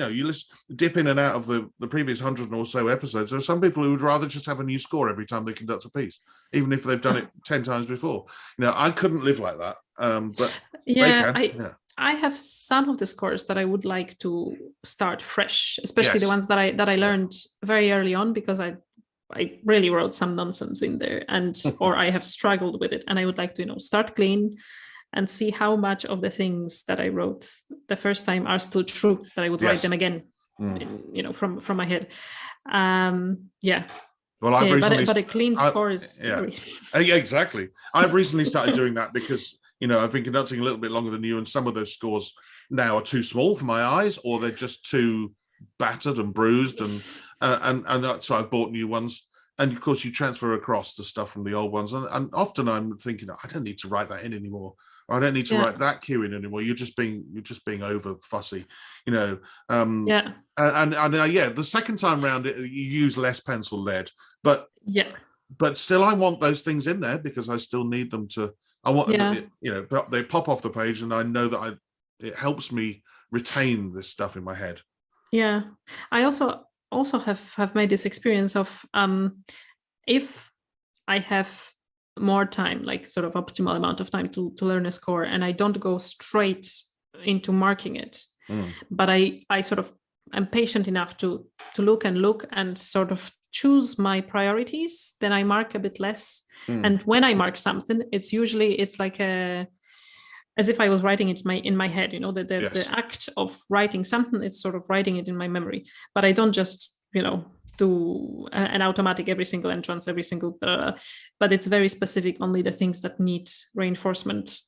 dip in and out of the previous 100 or so episodes, there are some people who would rather just have a new score every time they conduct a piece, even if they've done it 10 times before. I couldn't live like that. But I have some of the scores that I would like to start fresh, especially the ones that I learned very early on, because I really wrote some nonsense in there, or I have struggled with it, and I would like to start clean and see how much of the things that I wrote the first time are still true, that I would write them again, from my head. Well, I've recently, but a clean score is exactly. I've recently started doing that because I've been conducting a little bit longer than you, and some of those scores now are too small for my eyes, or they're just too battered and bruised, and and so I've bought new ones. And of course, you transfer across the stuff from the old ones, and often I'm thinking, I don't need to write that in anymore. Or I don't need to write that cue in anymore. You're just being over fussy, you know. And the second time round, you use less pencil lead, but still, I want those things in there because I still need them to. I want they pop off the page, and I know that it helps me retain this stuff in my head. Yeah, I also have made this experience of if I have more time, like sort of optimal amount of time to learn a score, and I don't go straight into marking it, but I sort of am patient enough to look and sort of choose my priorities, then I mark a bit less. And when I mark something, it's like as if I was writing it in my head, you know, the act of writing something, it's sort of writing it in my memory. But I don't just, you know, do an automatic every single entrance, every single, but it's very specific, only the things that need reinforcement.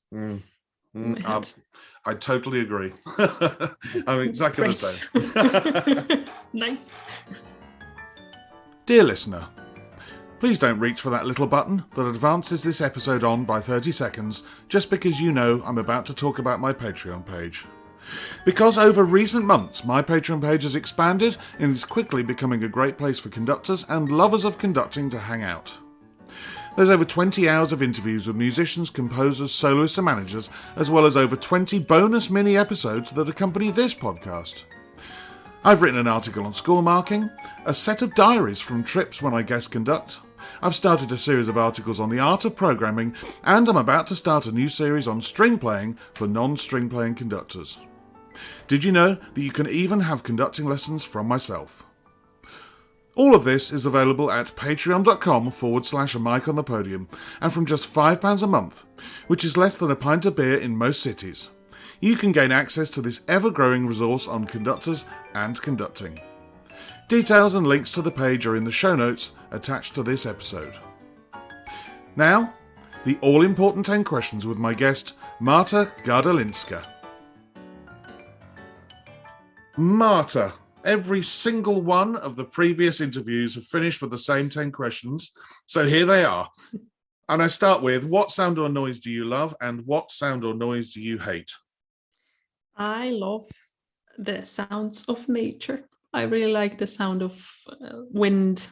I totally agree. I'm exactly the same. Nice. Dear listener, please don't reach for that little button that advances this episode on by 30 seconds just because you know I'm about to talk about my Patreon page. Because over recent months, my Patreon page has expanded and is quickly becoming a great place for conductors and lovers of conducting to hang out. There's over 20 hours of interviews with musicians, composers, soloists and managers, as well as over 20 bonus mini episodes that accompany this podcast. I've written an article on score marking, a set of diaries from trips when I guest conduct. I've started a series of articles on the art of programming, and I'm about to start a new series on string playing for non-string playing conductors. Did you know that you can even have conducting lessons from myself? All of this is available at patreon.com/a mic on the podium, and from just £5 a month, which is less than a pint of beer in most cities. You can gain access to this ever-growing resource on conductors and conducting. Details and links to the page are in the show notes attached to this episode. Now, the all-important 10 questions with my guest, Marta Gardolińska. Marta, every single one of the previous interviews have finished with the same 10 questions, so here they are. And I start with, what sound or noise do you love, and what sound or noise do you hate? I love the sounds of nature. I really like the sound of wind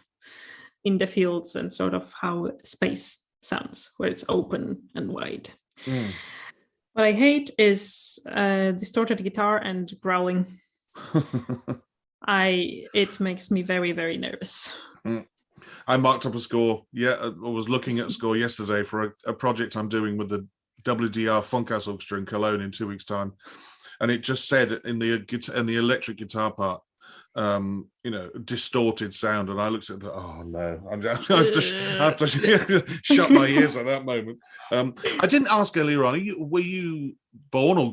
in the fields and sort of how space sounds, where it's open and wide. What I hate is distorted guitar and growling. It makes me very, very nervous. I marked up a score. I was looking at a score yesterday for a project I'm doing with the WDR Funkhouse Orchestra in Cologne in 2 weeks' time. And it just said in the electric guitar part, distorted sound, and I looked at it. Oh no! I have to shut my ears at that moment. I didn't ask earlier on. Were you born or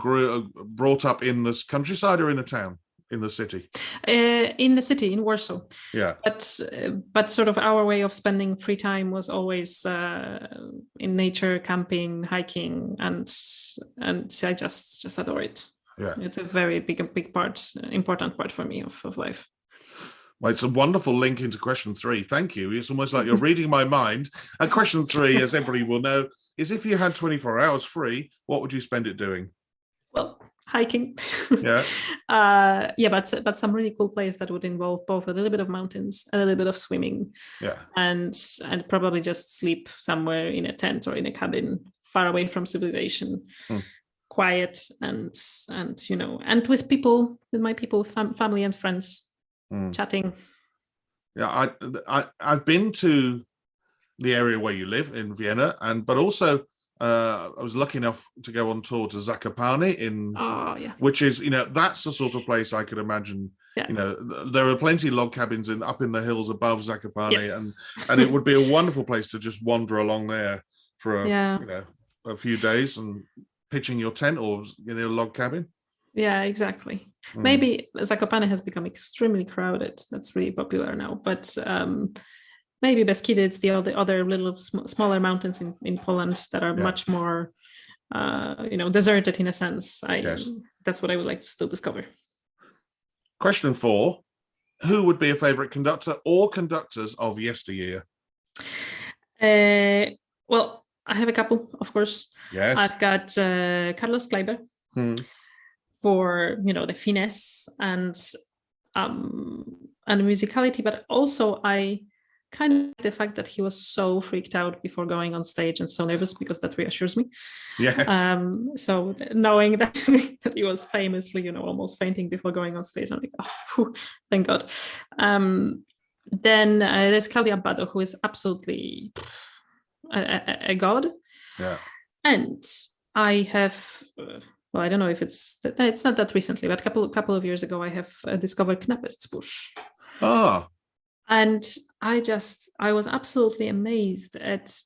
brought up in this countryside or in a town, in the city? In the city, in Warsaw. Yeah. But sort of our way of spending free time was always in nature, camping, hiking, and I just adore it. Yeah, it's a very important part for me of life. Well, it's a wonderful link into question 3. Thank you. It's almost like you're reading my mind. And question 3, as everybody will know, is if you had 24 hours free, what would you spend it doing? Well, hiking. Yeah. But some really cool place that would involve both a little bit of mountains, a little bit of swimming. Yeah. And probably just sleep somewhere in a tent or in a cabin far away from civilization. Quiet and with my people, family and friends, chatting. Yeah, I've been to the area where you live in Vienna, but also I was lucky enough to go on tour to Zakopane which is that's the sort of place I could imagine. Yeah. There are plenty of log cabins up in the hills above Zakopane, yes. and it would be a wonderful place to just wander along there for a few days and pitching your tent or in a log cabin. Yeah, exactly. Maybe Zakopane has become extremely crowded. That's really popular now. But maybe Beskidy, it's the other little smaller mountains in Poland that are much more, deserted in a sense. That's what I would like to still discover. Question 4. who would be a favorite conductor or conductors of yesteryear? Well, I have a couple, of course. Yes. I've got Carlos Kleiber for the finesse and musicality, but also I kind of like the fact that he was so freaked out before going on stage and so nervous, because that reassures me. Yes. So knowing that, that he was famously, almost fainting before going on stage, I'm like, oh, whew, thank God. Then there's Claudia Abbado, who is absolutely a god. Yeah. And I have, well, I don't know if it's not that recently, but a couple of years ago, I have discovered Knappertsbusch. Ah. And I was absolutely amazed at,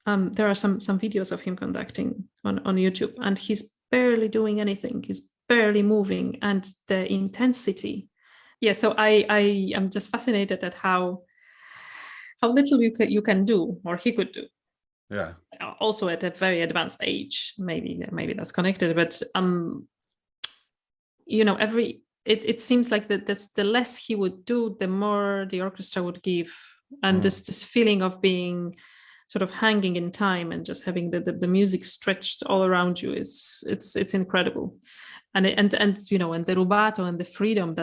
there are some videos of him conducting on YouTube, and he's barely doing anything. He's barely moving, and the intensity. Yeah, so I am just fascinated at how little you can do, or he could do. Yeah. Also at a very advanced age, maybe that's connected, but it seems like that's the less he would do, the more the orchestra would give, and this feeling of being sort of hanging in time and just having the music stretched all around you it's incredible, and the rubato and the freedom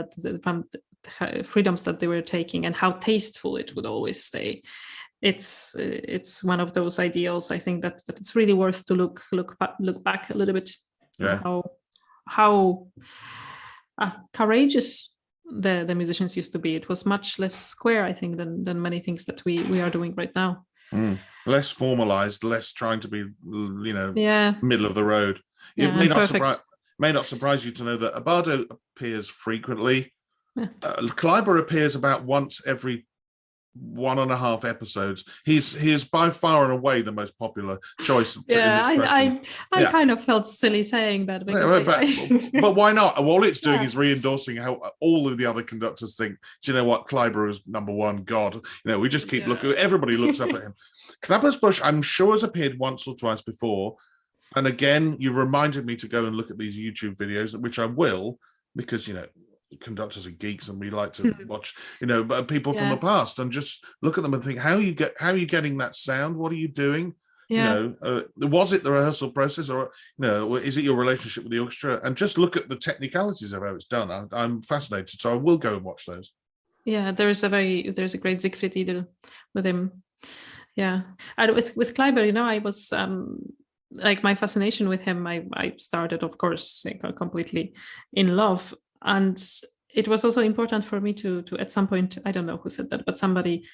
freedoms that they were taking, and how tasteful it would always stay. It's one of those ideals, I think, that it's really worth to look back a little bit. Yeah. How courageous the musicians used to be. It was much less square, I think, than many things that we are doing right now. Less formalized, less trying to be, yeah, middle of the road. It may not surprise you to know that Abbado appears frequently. Yeah. Kleiber appears about once every 1.5 episodes. He is by far and away the most popular choice. Yeah, I kind of felt silly saying that, because but why not? All it's doing is re-endorsing how all of the other conductors think. Do you know what? Kleiber is number one god. We just keep looking. Everybody looks up at him. Knappertsbusch, I'm sure, has appeared once or twice before, and again, you reminded me to go and look at these YouTube videos, which I will, because conductors are geeks and we like to watch people from the past and just look at them and think, how are you getting that sound? What are you doing? Was it the rehearsal process, or is it your relationship with the orchestra? And just look at the technicalities of how it's done. I'm fascinated, so I will go and watch those. There's a great Siegfried Idel with him. And with Kleiber, I was like, my fascination with him, I started, of course, completely in love. And it was also important for me to at some point, I don't know who said that, but somebody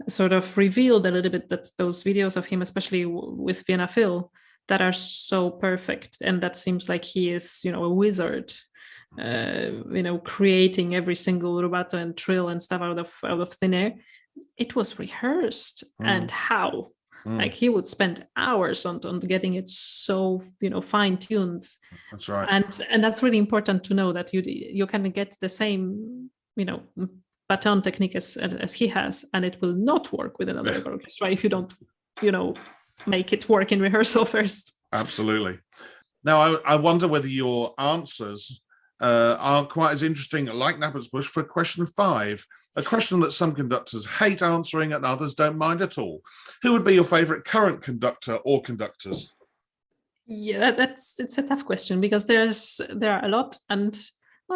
sort of revealed a little bit that those videos of him, especially with Vienna Phil, that are so perfect, and that seems like he is, a wizard, creating every single rubato and trill and stuff out of thin air. It was rehearsed, and how. Like, he would spend hours on getting it so fine-tuned. That's right. And that's really important to know, that you can get the same baton technique as he has, and it will not work with another orchestra if you don't make it work in rehearsal first. Absolutely. Now I wonder whether your answers aren't quite as interesting, like Knappertsbusch, for question 5. A question that some conductors hate answering and others don't mind at all. Who would be your favorite current conductor or conductors? Yeah, it's a tough question, because there are a lot, and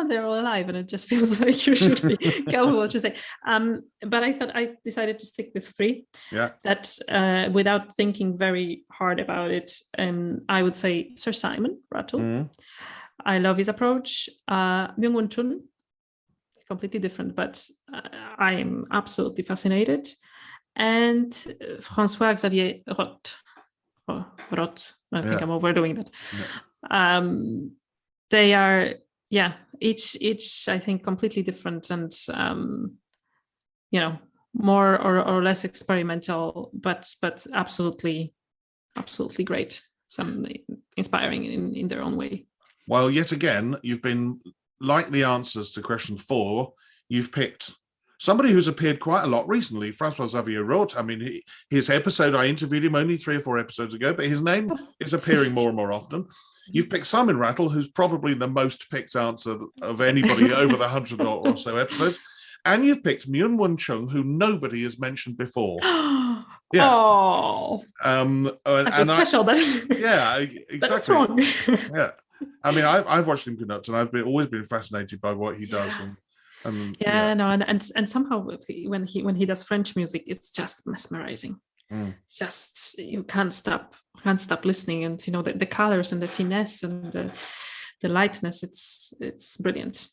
they're all alive, and it just feels like you should be careful what you say. But I thought I decided to stick with 3. Yeah. That without thinking very hard about it, I would say Sir Simon Rattle. I love his approach. Myung-Whun Chun, completely different, but I am absolutely fascinated. And François Xavier Roth. I think I'm overdoing that. Yeah. They are, each I think completely different, and more or less experimental, but absolutely great. Some inspiring in their own way. Well, yet again, you've been, like the answers to question 4, you've picked somebody who's appeared quite a lot recently, Francois Xavier Roth. I mean, his episode, I interviewed him only 3 or 4 episodes ago, but his name is appearing more and more often. You've picked Simon Rattle, who's probably the most picked answer of anybody over the 100 or so episodes. And you've picked Myun Won Chung, who nobody has mentioned before. Yeah. Oh, I feel special, but yeah, exactly. But that's wrong. Yeah, I mean, I've watched him conduct, and I've always been fascinated by what he does, and no, and somehow when he does French music, it's just mesmerizing. Just you can't stop listening, and the colors and the finesse and the lightness. It's brilliant.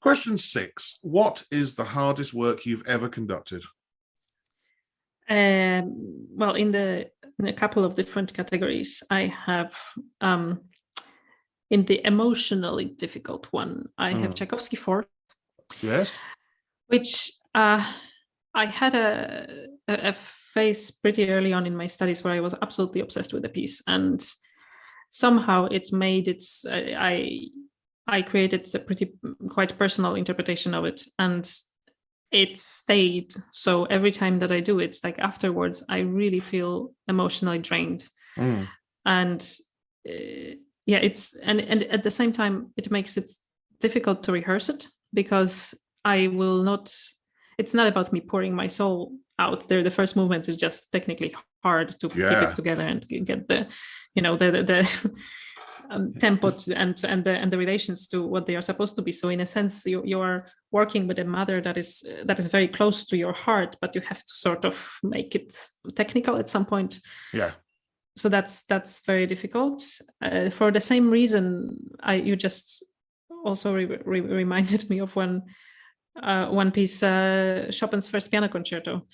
Question 6: what is the hardest work you've ever conducted? Well, in a couple of different categories, I have in the emotionally difficult one, I have Tchaikovsky 4th. Yes. Which I had a phase pretty early on in my studies where I was absolutely obsessed with the piece, and somehow it made its. I created a quite personal interpretation of it, and it stayed. So every time that I do it, like afterwards, I really feel emotionally drained, and it's and at the same time it makes it difficult to rehearse it, because I will not. It's not about me pouring my soul out there. The first movement is just technically hard to keep it together and get the tempo and the relations to what they are supposed to be. So in a sense, you are working with a mother that is very close to your heart, but you have to sort of make it technical at some point. Yeah. So that's very difficult. For the same reason, you just also reminded me of one piece, Chopin's First Piano Concerto.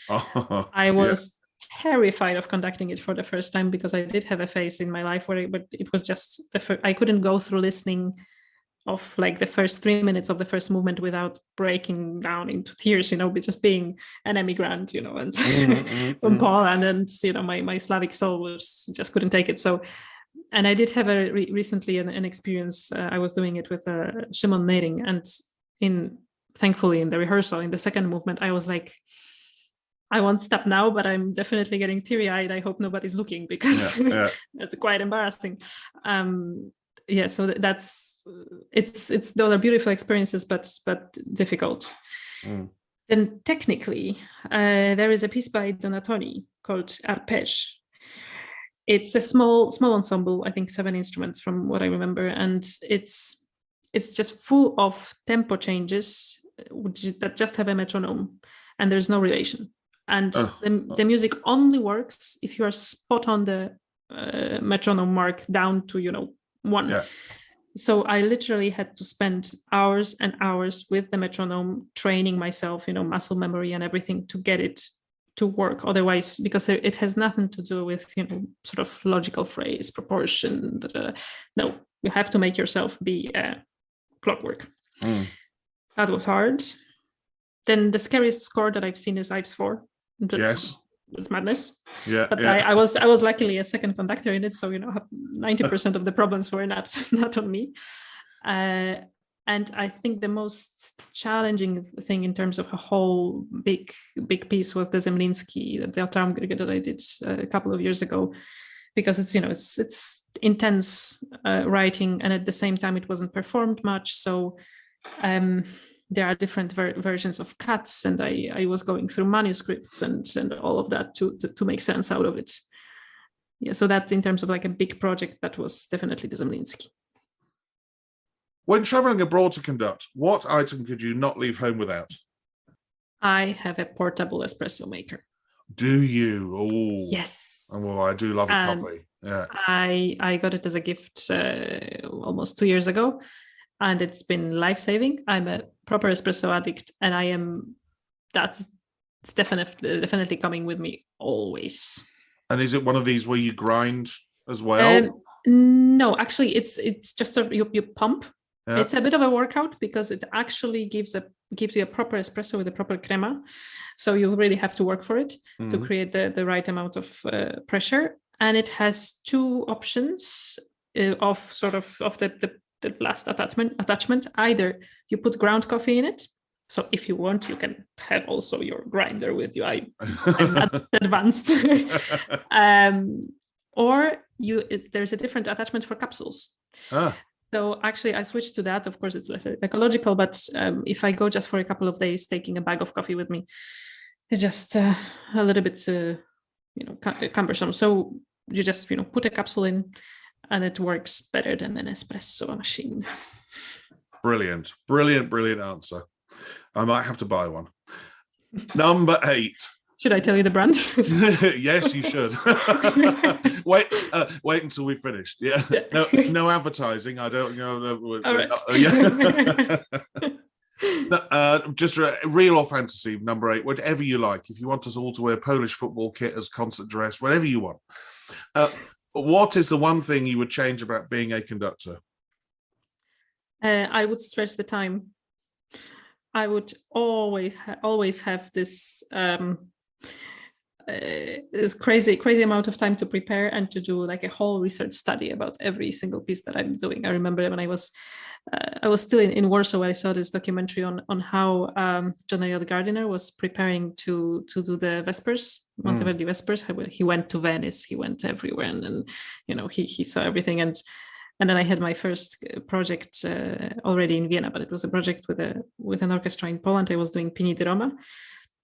I was terrified of conducting it for the first time, because I did have a phase in my life where it was just I couldn't go through listening of like the first 3 minutes of the first movement without breaking down into tears, just being an immigrant, and from Poland, and my Slavic soul just couldn't take it. So, and I did have recently an experience. I was doing it with Szymon Nering, and thankfully in the rehearsal, in the second movement, I was like, I won't stop now, but I'm definitely getting teary-eyed. I hope nobody's looking, because that's quite embarrassing. So that's it's those are beautiful experiences, but difficult. Then technically, there is a piece by Donatoni called Arpège. It's a small ensemble, I think 7 instruments from what I remember, and it's just full of tempo changes that just have a metronome, and there's no relation. And the music only works if you are spot on the metronome mark down to 1. Yeah. So I literally had to spend hours and hours with the metronome, training myself, muscle memory and everything to get it to work. Otherwise, because it has nothing to do with sort of logical phrase, proportion. No, you have to make yourself be clockwork. That was hard. Then the scariest score that I've seen is Ives 4. It's madness. Yeah. But yeah. I was luckily a second conductor in it, so 90% of the problems were not on me. And I think the most challenging thing in terms of a whole big piece was the Zemlinsky, the Traumgege that I did a couple of years ago, because it's intense writing, and at the same time it wasn't performed much. So there are different versions of cuts, and I was going through manuscripts and all of that to make sense out of it. Yeah, so that in terms of like a big project, that was definitely the Zemlinsky. When traveling abroad to conduct, what item could you not leave home without? I have a portable espresso maker. Do you? Oh, yes. Well, I do love a coffee. Yeah. I got it as a gift almost 2 years ago, and it's been life-saving. I'm a proper espresso addict, and it's definitely coming with me always. And is it one of these where you grind as well? No, actually, it's just you pump. Yeah. It's a bit of a workout, because it actually gives you a proper espresso with a proper crema. So you really have to work for it to create the right amount of pressure. And it has 2 options of the last attachment. Either you put ground coffee in it. So if you want, you can have also your grinder with you. I'm not advanced. Or there's a different attachment for capsules. So actually, I switched to that. Of course, it's less ecological, but if I go just for a couple of days, taking a bag of coffee with me is just a little bit, cumbersome. So you just, put a capsule in, and it works better than an espresso machine. Brilliant, brilliant, brilliant answer. I might have to buy one. Number 8. Should I tell you the brand? Yes, you should. Wait until we've finished. Yeah. No advertising. I don't know. All right. Just real or fantasy, number 8, whatever you like. If you want us all to wear Polish football kit as concert dress, whatever you want. What is the one thing you would change about being a conductor? I would stretch the time. I would always have this this crazy amount of time to prepare and to do like a whole research study about every single piece that I'm doing. I remember when I was still in Warsaw, I saw this documentary on how John Eliot Gardiner was preparing to do the Vespers, Monteverdi Vespers. He went to Venice, he went everywhere, and he saw everything. And then I had my first project already in Vienna, but it was a project with an orchestra in Poland. I was doing Pini di Roma.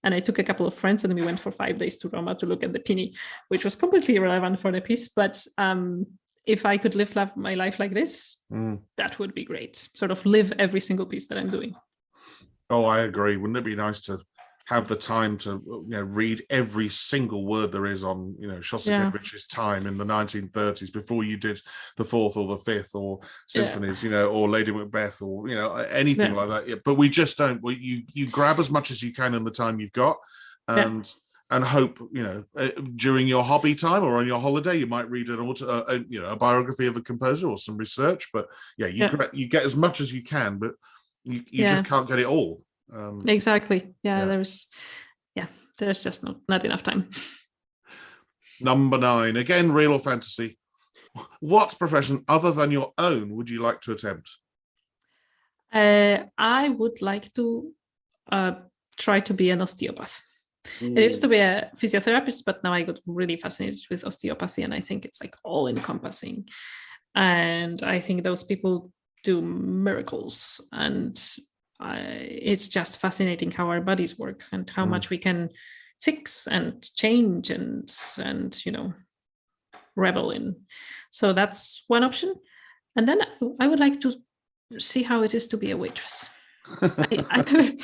And I took a couple of friends and we went for 5 days to Roma to look at the Pini, which was completely irrelevant for the piece. But if I could live my life like this, that would be great. Sort of live every single piece that I'm doing. Oh, I agree. Wouldn't it be nice to have the time to read every single word there is on Shostakovich's time in the 1930s before you did the 4th or the 5th or symphonies, or Lady Macbeth or anything like that. Yeah, but we just don't. You grab as much as you can in the time you've got, and hope during your hobby time or on your holiday you might read a biography of a composer or some research. But you get as much as you can, but you just can't get it all. Exactly. There's just not enough time. Number 9, again, real or fantasy. What profession other than your own would you like to attempt? I would like to try to be an osteopath. I used to be a physiotherapist, but now I got really fascinated with osteopathy, and I think it's like all encompassing. And I think those people do miracles, and it's just fascinating how our bodies work and how much we can fix and change and revel in. So that's one option. And then I would like to see how it is to be a waitress. I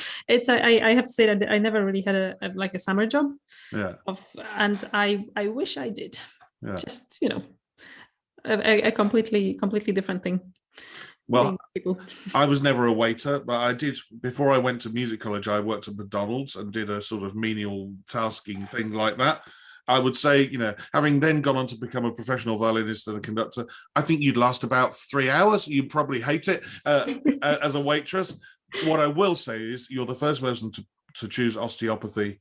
have to say that I never really had a summer job. And I wish I did. Just a completely different thing. Well, I was never a waiter, but I did, before I went to music college, I worked at McDonald's and did a sort of menial tasking thing like that. I would say, having then gone on to become a professional violinist and a conductor, I think you'd last about 3 hours. You'd probably hate it as a waitress. What I will say is you're the first person to choose osteopathy.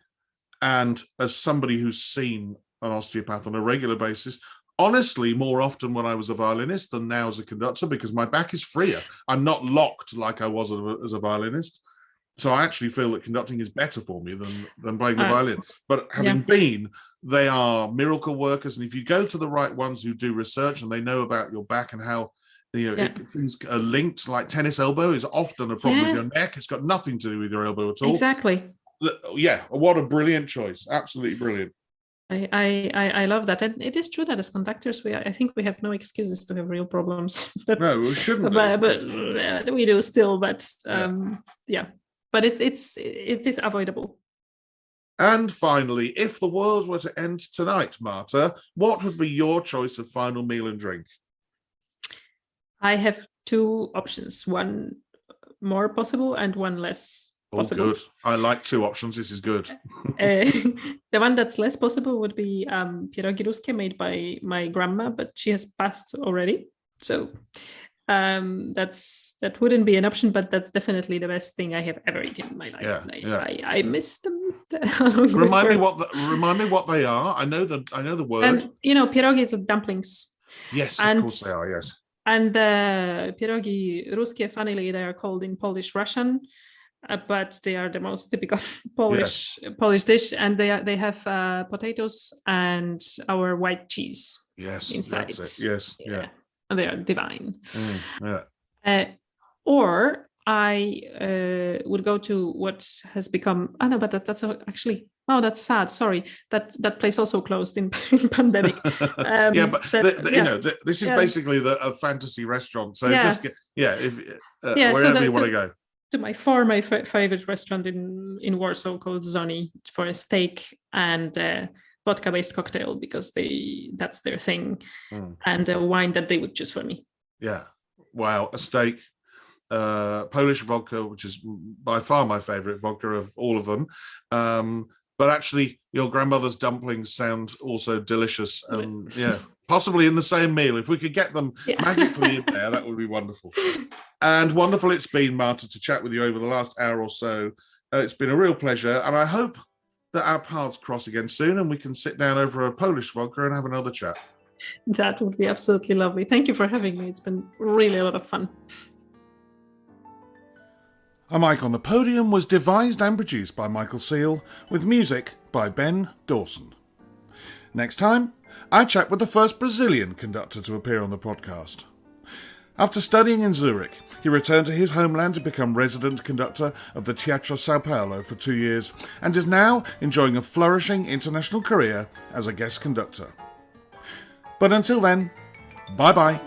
And as somebody who's seen an osteopath on a regular basis, honestly, more often when I was a violinist than now as a conductor, because my back is freer. I'm not locked like I was as a violinist. So I actually feel that conducting is better for me than playing the violin. But having they are miracle workers. And if you go to the right ones who do research and they know about your back and how things are linked, like tennis elbow is often a problem with your neck. It's got nothing to do with your elbow at all. Exactly. What a brilliant choice. Absolutely brilliant. I love that. And it is true that as conductors, I think we have no excuses to have real problems. No, we shouldn't. But we do still. But but it is avoidable. And finally, if the world were to end tonight, Marta, what would be your choice of final meal and drink? I have 2 options, one more possible and one less possible. Good. I like 2 options. This is good. The one that's less possible would be pierogi ruskie made by my grandma, but she has passed already. So that wouldn't be an option, but that's definitely the best thing I have ever eaten in my life. I miss them. Remind me what they are. I know the word. Pierogi is dumplings. Yes, of course they are. Yes. And the pierogi ruskie, funnily, they are called in Polish Russian, but they are the most typical Polish dish, and they have potatoes and our white cheese. Yes, inside. that's it. Yes, yeah. And they are divine. Or I would go to what has become. Oh no, but that's actually. Oh, that's sad. Sorry, that place also closed in pandemic. Yeah, but this is basically a fantasy restaurant. So just wherever you want to go. To my favorite restaurant in Warsaw called Zoni for a steak and vodka-based cocktail, because that's their thing, and a wine that they would choose for me. Yeah, wow, a steak, Polish vodka, which is by far my favorite vodka of all of them. But actually, your grandmother's dumplings sound also delicious. Possibly in the same meal. If we could get them magically in there, that would be wonderful. And wonderful it's been, Marta, to chat with you over the last hour or so. It's been a real pleasure. And I hope that our paths cross again soon and we can sit down over a Polish vodka and have another chat. That would be absolutely lovely. Thank you for having me. It's been really a lot of fun. A Mic on the Podium was devised and produced by Michael Seal, with music by Ben Dawson. Next time, I chat with the first Brazilian conductor to appear on the podcast. After studying in Zurich, he returned to his homeland to become resident conductor of the Teatro São Paulo for 2 years, and is now enjoying a flourishing international career as a guest conductor. But until then, bye-bye.